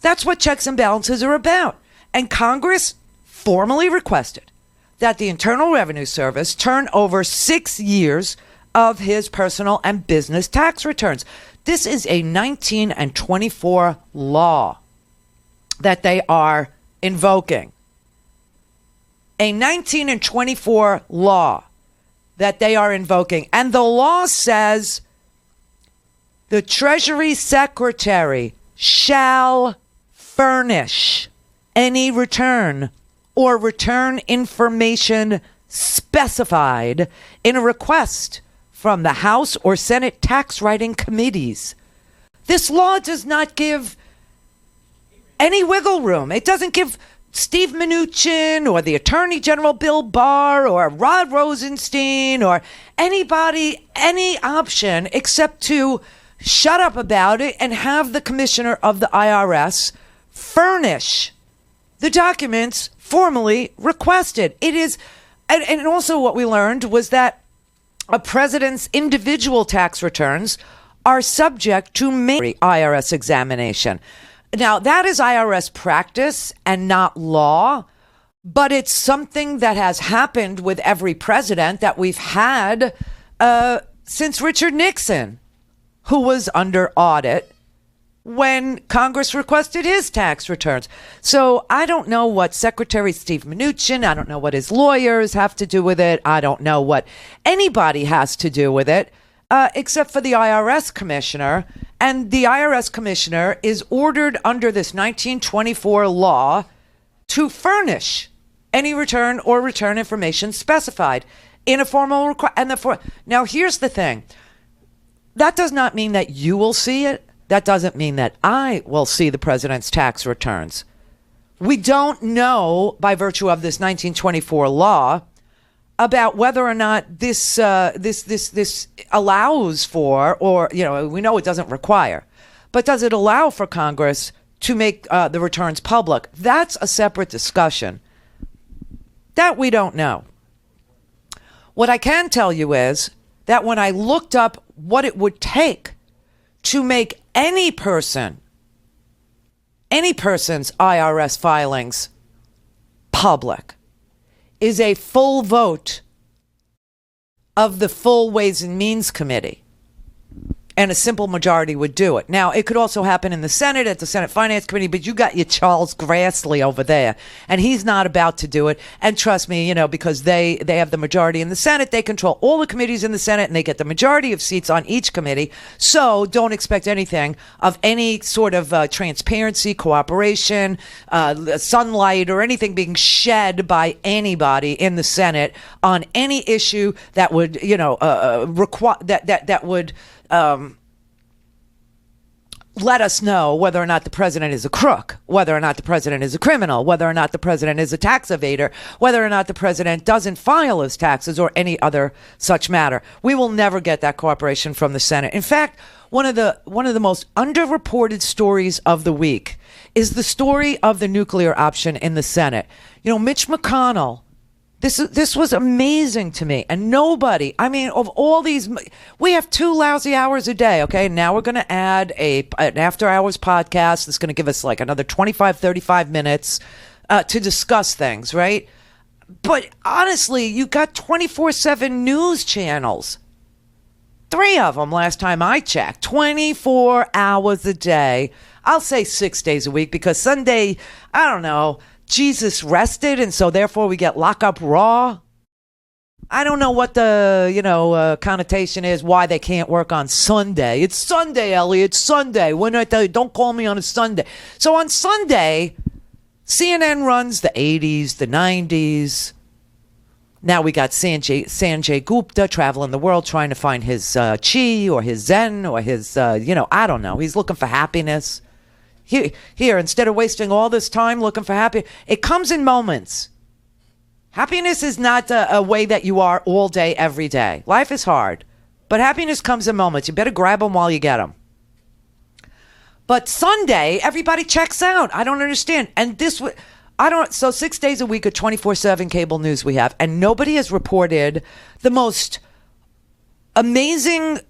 That's what checks and balances are about. And Congress formally requested that the Internal Revenue Service turn over 6 years of his personal and business tax returns. This is a 19 and 24 law that they are invoking. A 19 and 24 law that they are invoking. And the law says the Treasury Secretary shall furnish any return or return information specified in a request from the House or Senate tax writing committees. This law does not give any wiggle room. It doesn't give Steve Mnuchin or the Attorney General Bill Barr or Rod Rosenstein or anybody any option except to shut up about it and have the commissioner of the IRS furnish the documents formally requested. It is, and also what we learned was that a president's individual tax returns are subject to IRS examination. Now, that is IRS practice and not law, but it's something that has happened with every president that we've had since Richard Nixon, who was under audit when Congress requested his tax returns. So I don't know what Secretary Steve Mnuchin, I don't know what his lawyers have to do with it. I don't know what anybody has to do with it, except for the IRS commissioner. And the IRS commissioner is ordered under this 1924 law to furnish any return or return information specified in a formal request. Now, here's the thing. That does not mean that you will see it. That doesn't mean that I will see the president's tax returns. We don't know, by virtue of this 1924 law, about whether or not this allows for, or, you know, we know it doesn't require, but does it allow for Congress to make the returns public? That's a separate discussion. That we don't know. What I can tell you is that when I looked up what it would take to make any person's IRS filings public, is a full vote of the full Ways and Means Committee. And a simple majority would do it. Now, it could also happen in the Senate, at the Senate Finance Committee, but you got your Charles Grassley over there, and he's not about to do it. And trust me, you know, because they have the majority in the Senate, they control all the committees in the Senate, and they get the majority of seats on each committee. So don't expect anything of any sort of transparency, cooperation, sunlight, or anything being shed by anybody in the Senate on any issue that would, you know, require that would let us know whether or not the president is a crook, whether or not the president is a criminal, whether or not the president is a tax evader, whether or not the president doesn't file his taxes, or any other such matter. We will never get that cooperation from the Senate. In fact, one of the most underreported stories of the week is the story of the nuclear option in the Senate. You know, Mitch McConnell. This was amazing to me. And nobody, I mean, of all these, we have 2 lousy hours a day, okay? Now we're going to add an after-hours podcast that's going to give us like another 25, 35 minutes to discuss things, right? But honestly, you got 24/7 news channels. 3 of them last time I checked. 24 hours a day. I'll say 6 days a week because Sunday, I don't know, Jesus rested, and so therefore we get Lock Up Raw. I don't know what the, connotation is, why they can't work on Sunday. It's Sunday, Ellie. It's Sunday. When I tell you, don't call me on a Sunday. So on Sunday, CNN runs the 80s, the 90s, Now we got Sanjay Gupta traveling the world trying to find his chi or his zen or his, I don't know. He's looking for happiness. Here, instead of wasting all this time looking for happiness, it comes in moments. Happiness is not a way that you are all day, every day. Life is hard, but happiness comes in moments. You better grab them while you get them. But Sunday, everybody checks out. I don't understand. And so 6 days a week of 24/7 cable news we have, and nobody has reported the most amazing,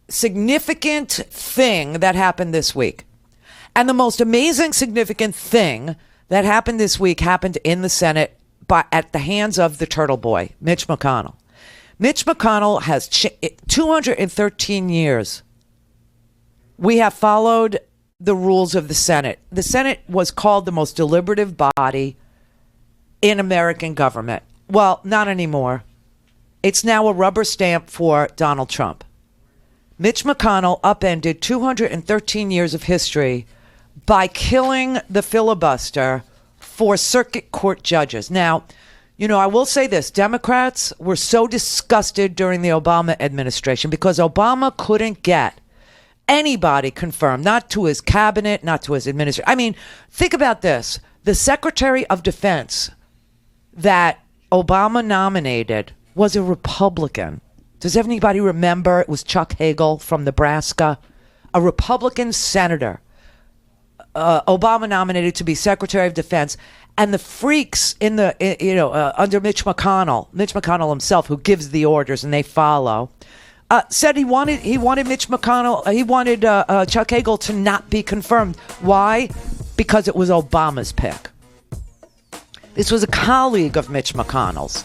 significant thing that happened this week. And the most amazing, significant thing that happened this week happened in the Senate at the hands of the turtle boy, Mitch McConnell. Mitch McConnell has 213 years. We have followed the rules of the Senate. The Senate was called the most deliberative body in American government. Well, not anymore. It's now a rubber stamp for Donald Trump. Mitch McConnell upended 213 years of history by killing the filibuster for circuit court judges. Now, I will say this. Democrats were so disgusted during the Obama administration because Obama couldn't get anybody confirmed, not to his cabinet, not to his administration. I mean, think about this. The Secretary of Defense that Obama nominated was a Republican. Does anybody remember? It was Chuck Hagel from Nebraska, a Republican senator. Obama nominated to be Secretary of Defense. And the freaks under Mitch McConnell himself, who gives the orders and they follow, said he wanted Mitch McConnell, he wanted Chuck Hagel to not be confirmed. Why? Because it was Obama's pick. This was a colleague of Mitch McConnell's.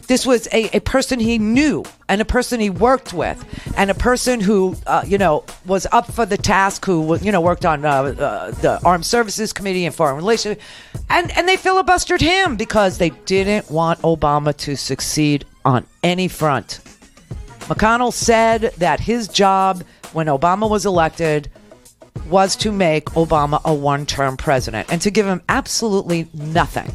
This was a person he knew and a person he worked with and a person who, was up for the task, who, worked on the Armed Services Committee and Foreign Relations. And they filibustered him because they didn't want Obama to succeed on any front. McConnell said that his job when Obama was elected was to make Obama a one-term president and to give him absolutely nothing.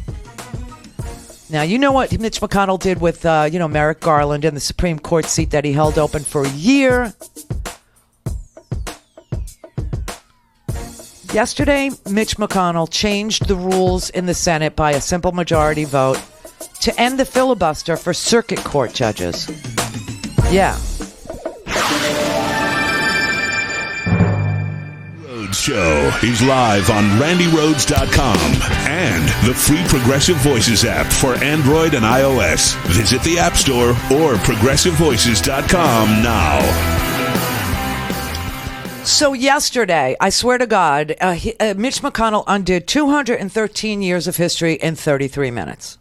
Now, you know what Mitch McConnell did with, Merrick Garland in the Supreme Court seat that he held open for a year. Yesterday, Mitch McConnell changed the rules in the Senate by a simple majority vote to end the filibuster for circuit court judges. Yeah. Show is live on RandiRhodes.com and the free Progressive Voices app for Android and iOS. Visit the App Store or ProgressiveVoices.com now. So yesterday, I swear to God, Mitch McConnell undid 213 years of history in 33 minutes.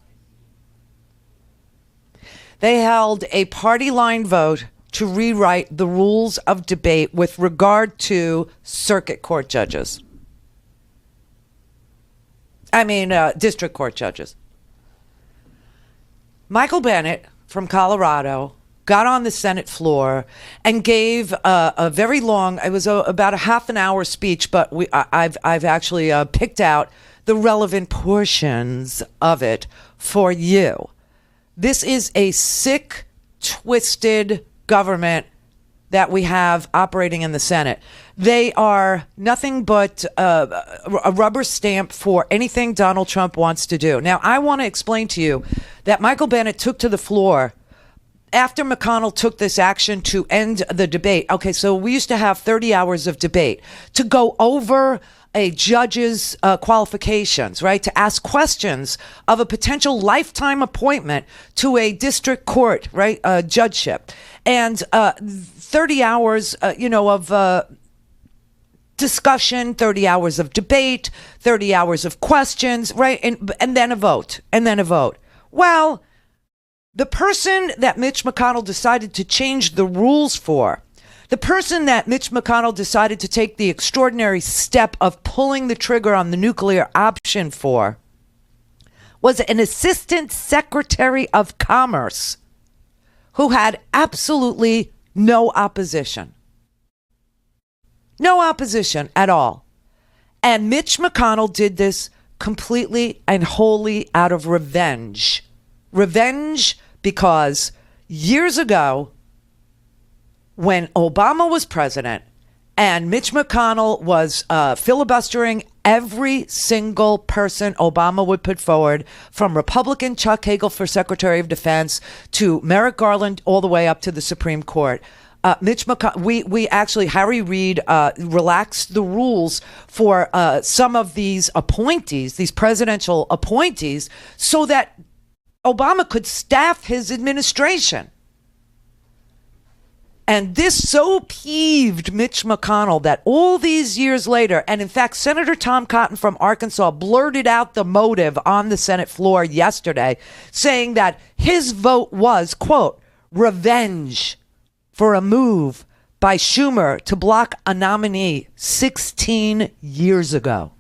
They held a party line vote to rewrite the rules of debate with regard to circuit court judges. District court judges. Michael Bennet from Colorado got on the Senate floor and gave a very long, it was about a half an hour speech, but I've actually picked out the relevant portions of it for you. This is a sick, twisted government that we have operating in the Senate. They are nothing but a rubber stamp for anything Donald Trump wants to do. Now, I want to explain to you that Michael Bennet took to the floor after McConnell took this action to end the debate. Okay, so we used to have 30 hours of debate to go over a judge's qualifications, right? To ask questions of a potential lifetime appointment to a district court, right? Judgeship. And 30 hours, of discussion, 30 hours of debate, 30 hours of questions, right? And then a vote, Well, the person that Mitch McConnell decided to change the rules for, the person that Mitch McConnell decided to take the extraordinary step of pulling the trigger on the nuclear option for, was an assistant secretary of commerce who had absolutely no opposition. No opposition at all. And Mitch McConnell did this completely and wholly out of revenge. Revenge because years ago, when Obama was president and Mitch McConnell was filibustering every single person Obama would put forward, from Republican Chuck Hagel for Secretary of Defense to Merrick Garland all the way up to the Supreme Court, Mitch McConnell, we actually, Harry Reid relaxed the rules for some of these appointees, these presidential appointees, so that Obama could staff his administration. And this so peeved Mitch McConnell that all these years later, and in fact, Senator Tom Cotton from Arkansas blurted out the motive on the Senate floor yesterday, saying that his vote was, quote, revenge for a move by Schumer to block a nominee 16 years ago.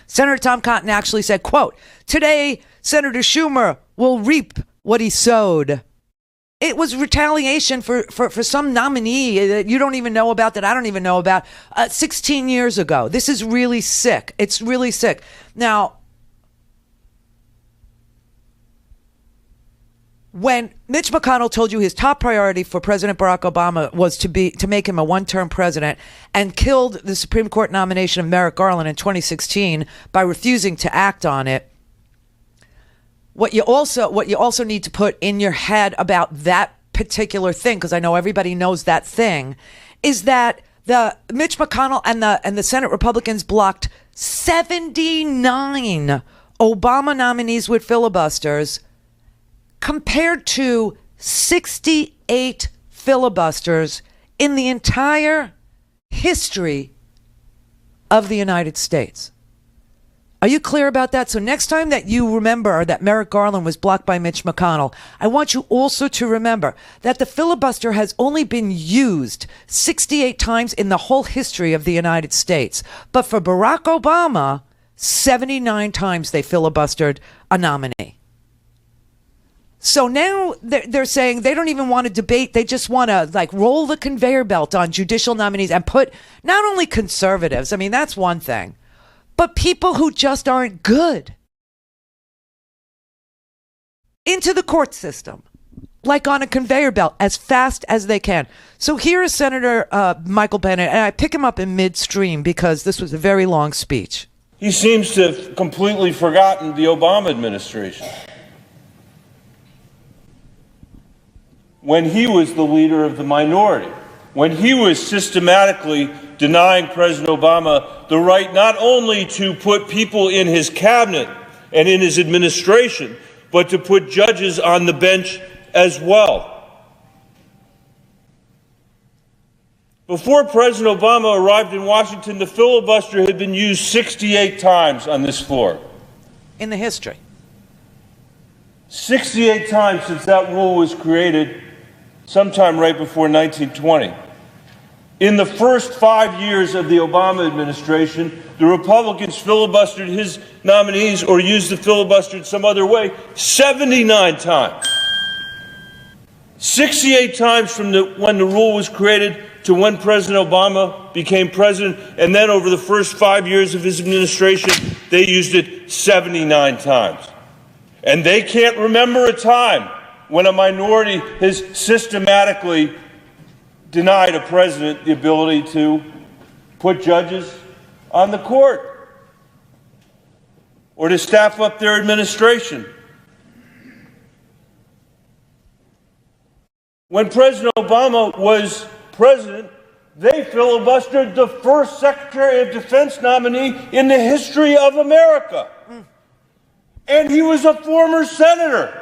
Senator Tom Cotton actually said, quote, today, Senator Schumer will reap what he sowed. It was retaliation for some nominee that you don't even know about, that I don't even know about, 16 years ago. This is really sick. It's really sick. Now, when Mitch McConnell told you his top priority for President Barack Obama was to make him a one-term president, and killed the Supreme Court nomination of Merrick Garland in 2016 by refusing to act on it, what you also need to put in your head about that particular thing, because I know everybody knows that thing, is that the Mitch McConnell and the Senate Republicans blocked 79 Obama nominees with filibusters, compared to 68 filibusters in the entire history of the United States. Are you clear about that? So next time that you remember that Merrick Garland was blocked by Mitch McConnell, I want you also to remember that the filibuster has only been used 68 times in the whole history of the United States. But for Barack Obama, 79 times they filibustered a nominee. So now they're saying they don't even want to debate. They just want to roll the conveyor belt on judicial nominees and put not only conservatives, I mean, that's one thing, but people who just aren't good into the court system, like on a conveyor belt, as fast as they can. So here is Senator Michael Bennet, and I pick him up in midstream because this was a very long speech. He seems to have completely forgotten the Obama administration, when he was the leader of the minority, when he was systematically denying President Obama the right not only to put people in his cabinet and in his administration, but to put judges on the bench as well. Before President Obama arrived in Washington, the filibuster had been used 68 times on this floor. In the history. 68 times since that rule was created, sometime right before 1920. In the first 5 years of the Obama administration, the Republicans filibustered his nominees or used the filibuster in some other way 79 times. 68 times from when the rule was created to when President Obama became president, and then over the first 5 years of his administration, they used it 79 times. And they can't remember a time when a minority has systematically denied a president the ability to put judges on the court or to staff up their administration. When President Obama was president, they filibustered the first Secretary of Defense nominee in the history of America. And he was a former senator.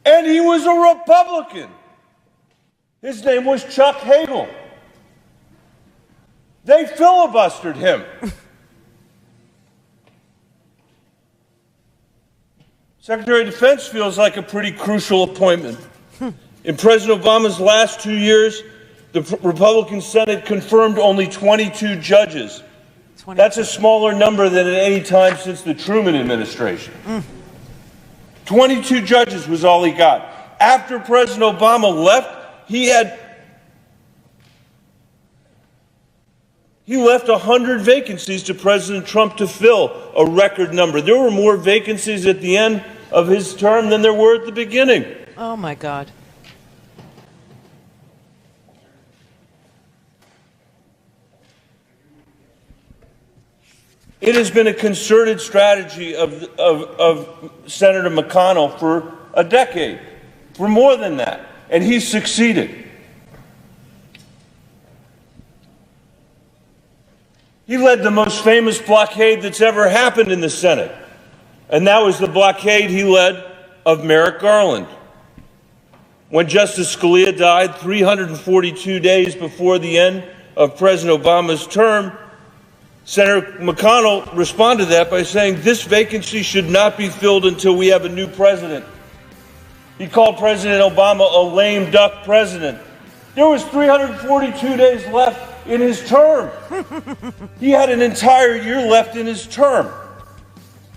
And he was a Republican. His name was Chuck Hagel. They filibustered him. Secretary of Defense feels like a pretty crucial appointment. In President Obama's last 2 years, the Republican Senate confirmed only 22 judges. That's a smaller number than at any time since the Truman administration. 22 judges was all he got. After President Obama left, he left 100 vacancies to President Trump to fill, a record number. There were more vacancies at the end of his term than there were at the beginning. Oh, my God. It has been a concerted strategy of Senator McConnell for a decade, for more than that, and he's succeeded. He led the most famous blockade that's ever happened in the Senate, and that was the blockade he led of Merrick Garland. When Justice Scalia died 342 days before the end of President Obama's term, Senator McConnell responded to that by saying this vacancy should not be filled until we have a new president. He called President Obama a lame duck president. There was 342 days left in his term. He had an entire year left in his term.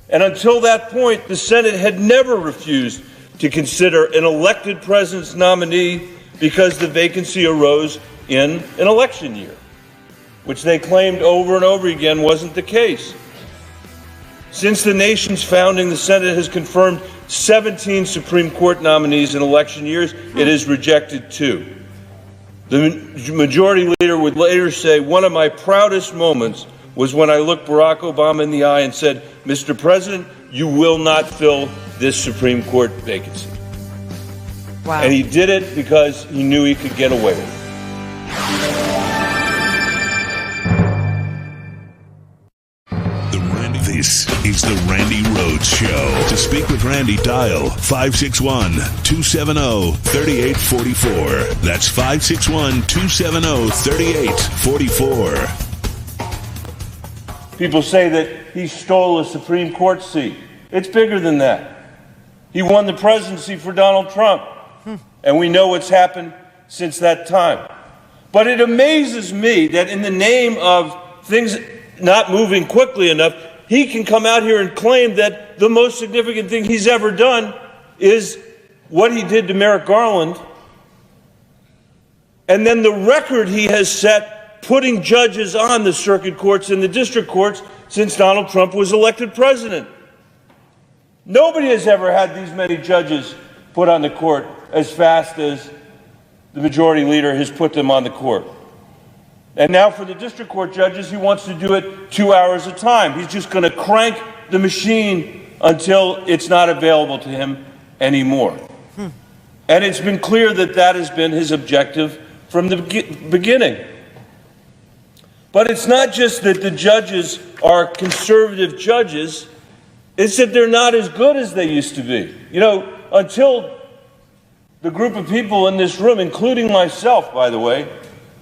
And until that point, the Senate had never refused to consider an elected president's nominee because the vacancy arose in an election year, which they claimed over and over again wasn't the case. Since the nation's founding, the Senate has confirmed 17 Supreme Court nominees in election years. It has rejected 2. The majority leader would later say, one of my proudest moments was when I looked Barack Obama in the eye and said, Mr. President, you will not fill this Supreme Court vacancy. Wow. And he did it because he knew he could get away with it. This is the Randi Rhodes Show. To speak with Randi, dial 561-270-3844. That's 561-270-3844. People say that he stole a Supreme Court seat. It's bigger than that. He won the presidency for Donald Trump. And we know what's happened since that time. But it amazes me that in the name of things not moving quickly enough, he can come out here and claim that the most significant thing he's ever done is what he did to Merrick Garland. And then the record he has set putting judges on the circuit courts and the district courts since Donald Trump was elected president. Nobody has ever had these many judges put on the court as fast as the majority leader has put them on the court. And now for the district court judges, he wants to do it 2 hours a time. He's just going to crank the machine until it's not available to him anymore. And it's been clear that that has been his objective from the beginning. But it's not just that the judges are conservative judges, it's that they're not as good as they used to be. You know, until the group of people in this room, including myself, by the way,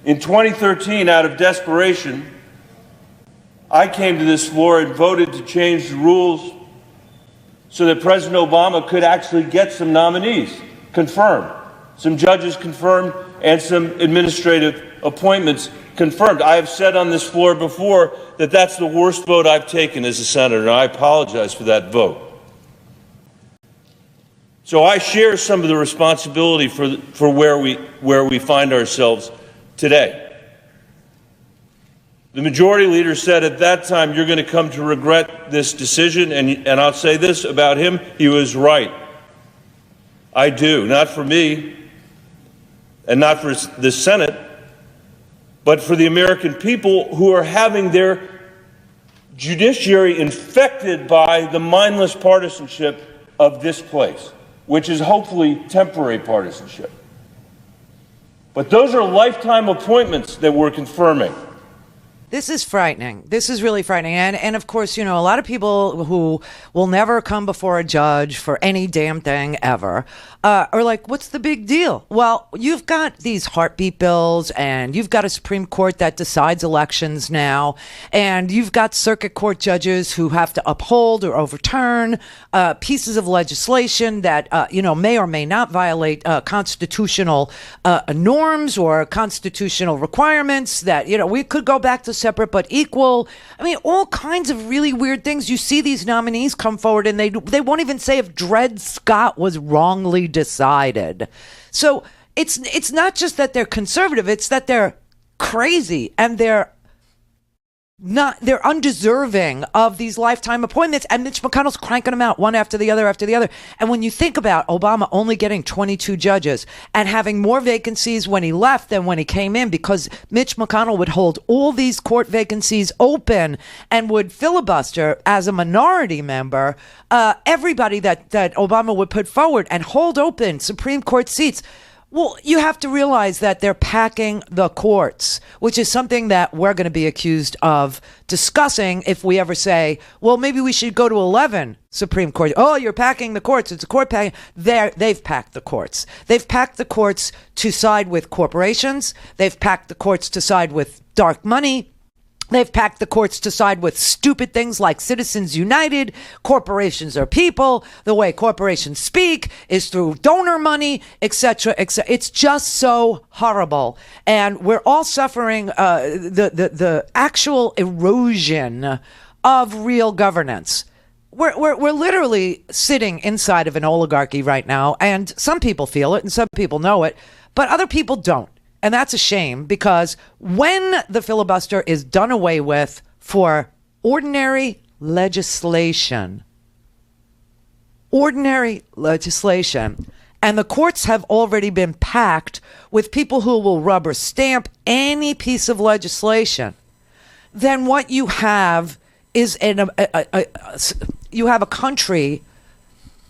in 2013, out of desperation, I came to this floor and voted to change the rules so that President Obama could actually get some nominees confirmed, some judges confirmed, and some administrative appointments confirmed. I have said on this floor before that that's the worst vote I've taken as a senator, and I apologize for that vote. So I share some of the responsibility for where we find ourselves today. The majority leader said at that time, you're going to come to regret this decision, and I'll say this about him, he was right. I do, not for me, and not for the Senate, but for the American people who are having their judiciary infected by the mindless partisanship of this place, which is hopefully temporary partisanship. But those are lifetime appointments that we're confirming. This is frightening. This is really frightening. And of course, you know, a lot of people who will never come before a judge for any damn thing ever are like, what's the big deal? Well, you've got these heartbeat bills, and you've got a Supreme Court that decides elections now, and you've got circuit court judges who have to uphold or overturn pieces of legislation that, may or may not violate constitutional norms or constitutional requirements that, we could go back to separate but equal. I mean, all kinds of really weird things. You see these nominees come forward and they won't even say if Dred Scott was wrongly decided. So it's not just that they're conservative, it's that they're crazy and they're they're undeserving of these lifetime appointments, and Mitch McConnell's cranking them out one after the other after the other. And when you think about Obama only getting 22 judges and having more vacancies when he left than when he came in, because Mitch McConnell would hold all these court vacancies open and would filibuster as a minority member everybody that Obama would put forward and hold open Supreme Court seats. Well, you have to realize that they're packing the courts, which is something that we're going to be accused of discussing if we ever say, well, maybe we should go to 11 Supreme Court. Oh, you're packing the courts. It's a court packing. They've packed the courts. They've packed the courts to side with corporations. They've packed the courts to side with dark money. They've packed the courts to side with stupid things like Citizens United. Corporations are people. The way corporations speak is through donor money, etc., etc. It's just so horrible, and we're all suffering the actual erosion of real governance. We're literally sitting inside of an oligarchy right now, and some people feel it, and some people know it, but other people don't. And that's a shame, because when the filibuster is done away with for ordinary legislation, and the courts have already been packed with people who will rubber stamp any piece of legislation, then what you have is you have a country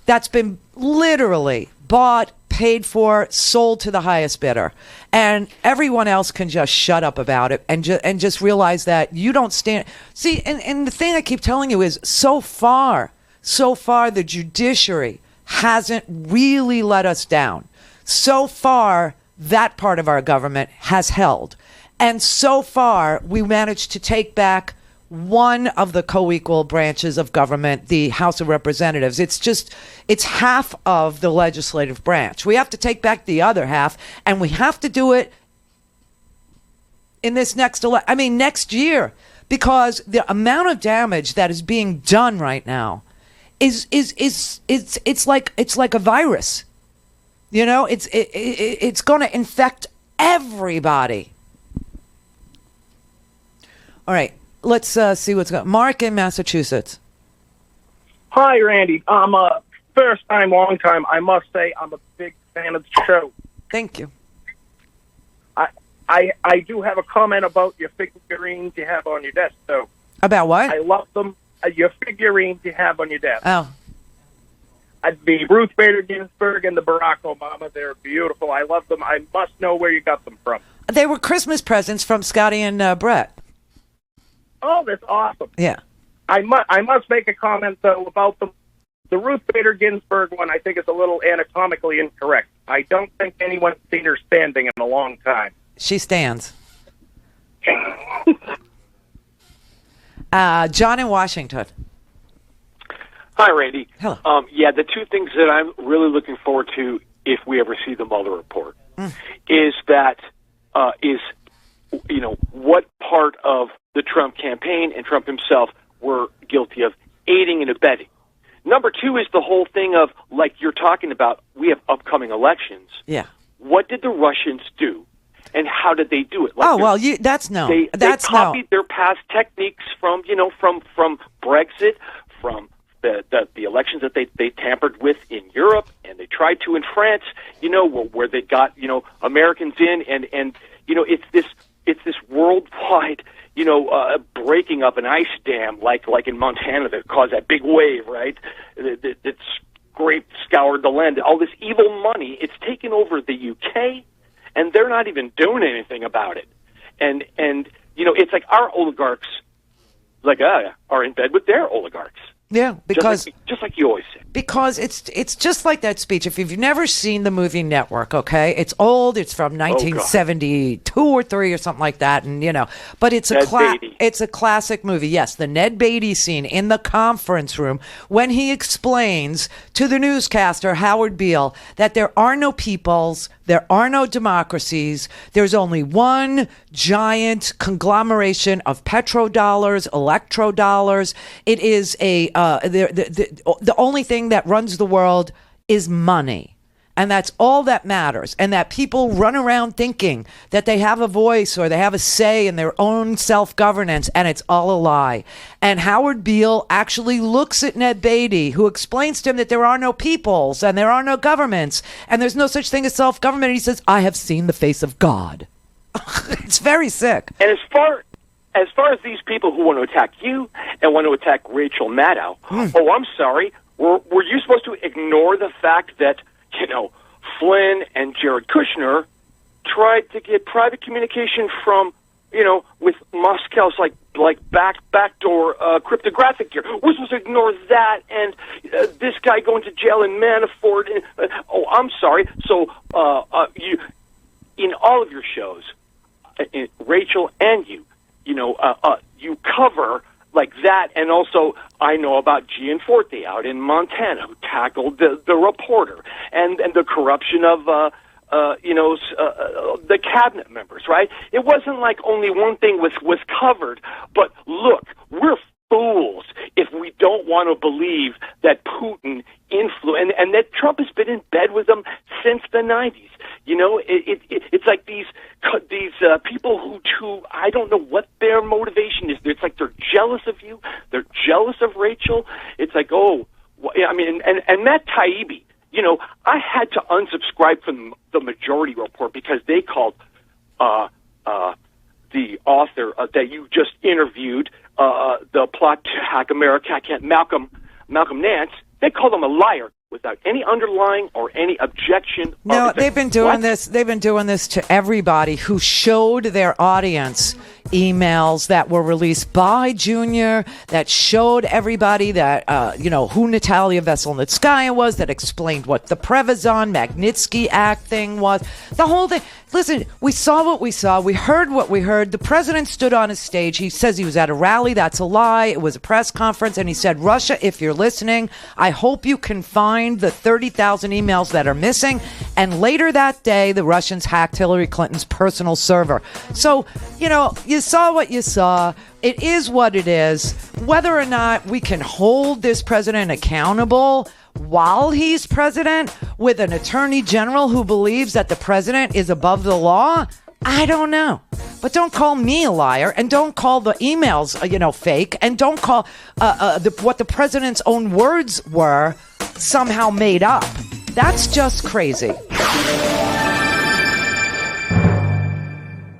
that's been literally bought, paid for, sold to the highest bidder, and everyone else can just shut up about it and just realize that you don't stand. See, and the thing I keep telling you is, so far the judiciary hasn't really let us down. So far, that part of our government has held, and so far we managed to take back one of the co-equal branches of government, the House of Representatives. It's half of the legislative branch. We have to take back the other half, and we have to do it in this next year, because the amount of damage that is being done right now is it's like a virus. You know, it's going to infect everybody. All right. Let's see what's going on. Mark in Massachusetts. Hi, Randy. I'm a first time, long time. I must say I'm a big fan of the show. Thank you. I do have a comment about your figurines you have on your desk, though. About what? I love them. Your figurines you have on your desk. Oh. The Ruth Bader Ginsburg and the Barack Obama, they're beautiful. I love them. I must know where you got them from. They were Christmas presents from Scotty and Brett. Oh, that's awesome. Yeah. I must make a comment, though, about the Ruth Bader Ginsburg one. I think is a little anatomically incorrect. I don't think anyone's seen her standing in a long time. She stands. John in Washington. Hi, Randy. Hello. Yeah, the two things that I'm really looking forward to if we ever see the Mueller report is that what part of the Trump campaign and Trump himself were guilty of aiding and abetting. Number two is the whole thing of, like you're talking about, we have upcoming elections. Yeah. What did the Russians do, and how did they do it? Like that's no. They copied their past techniques from Brexit, from the elections that they tampered with in Europe, and they tried to in France, where they got, Americans in, and it's this worldwide, breaking up an ice dam like in Montana that caused that big wave, right? That scoured the land. All this evil money, it's taken over the UK, and they're not even doing anything about it. And it's like our oligarchs, are in bed with their oligarchs. Yeah, because just like you always say. Because it's just like that speech. If you've never seen the movie Network, okay, it's old. It's from 1972 or 3 or something like that, and but it's a classic movie. Yes, the Ned Beatty scene in the conference room when he explains to the newscaster Howard Beale that there are no peoples, there are no democracies. There's only one giant conglomeration of petrodollars, electrodollars. It is the only thing that runs the world is money. And that's all that matters. And that people run around thinking that they have a voice or they have a say in their own self-governance, and it's all a lie. And Howard Beale actually looks at Ned Beatty, who explains to him that there are no peoples and there are no governments and there's no such thing as self-government. And he says, I have seen the face of God. It's very sick. And as far as these people who want to attack you and want to attack Rachel Maddow, oh, I'm sorry, were you supposed to ignore the fact that, Flynn and Jared Kushner tried to get private communication from, with Moscow's backdoor cryptographic gear? We're supposed to ignore that, and this guy going to jail in Manafort. Oh, I'm sorry. So you, in all of your shows, Rachel and you cover like that, and also I know about Gianforte out in Montana who tackled the reporter and the corruption of the cabinet members. Right? It wasn't like only one thing was covered, but look, we're fools if we don't want to believe that Putin influenced and that Trump has been in bed with them since the 90s. It's like these people who I don't know what their motivation is. It's like they're jealous of you. They're jealous of Rachel. It's like, and Matt Taibbi, I had to unsubscribe from the Majority Report because they called the author that you just interviewed, the plot to hack America, Malcolm Nance. They called him a liar without any underlying or any objection. No, they've been doing this. They've been doing this to everybody who showed their audience emails that were released by Junior that showed everybody that, who Natalia Veselnitskaya was, that explained what the Prevezon Magnitsky Act thing was. The whole thing. Listen, we saw what we saw. We heard what we heard. The president stood on a stage. He says he was at a rally. That's a lie. It was a press conference. And he said, Russia, if you're listening, I hope you can find the 30,000 emails that are missing. And later that day, the Russians hacked Hillary Clinton's personal server. So, you saw what you saw. It is what it is. Whether or not we can hold this president accountable while he's president with an attorney general who believes that the president is above the law, I don't know. But don't call me a liar, and don't call the emails, fake, and don't call what the president's own words were somehow made up. That's just crazy.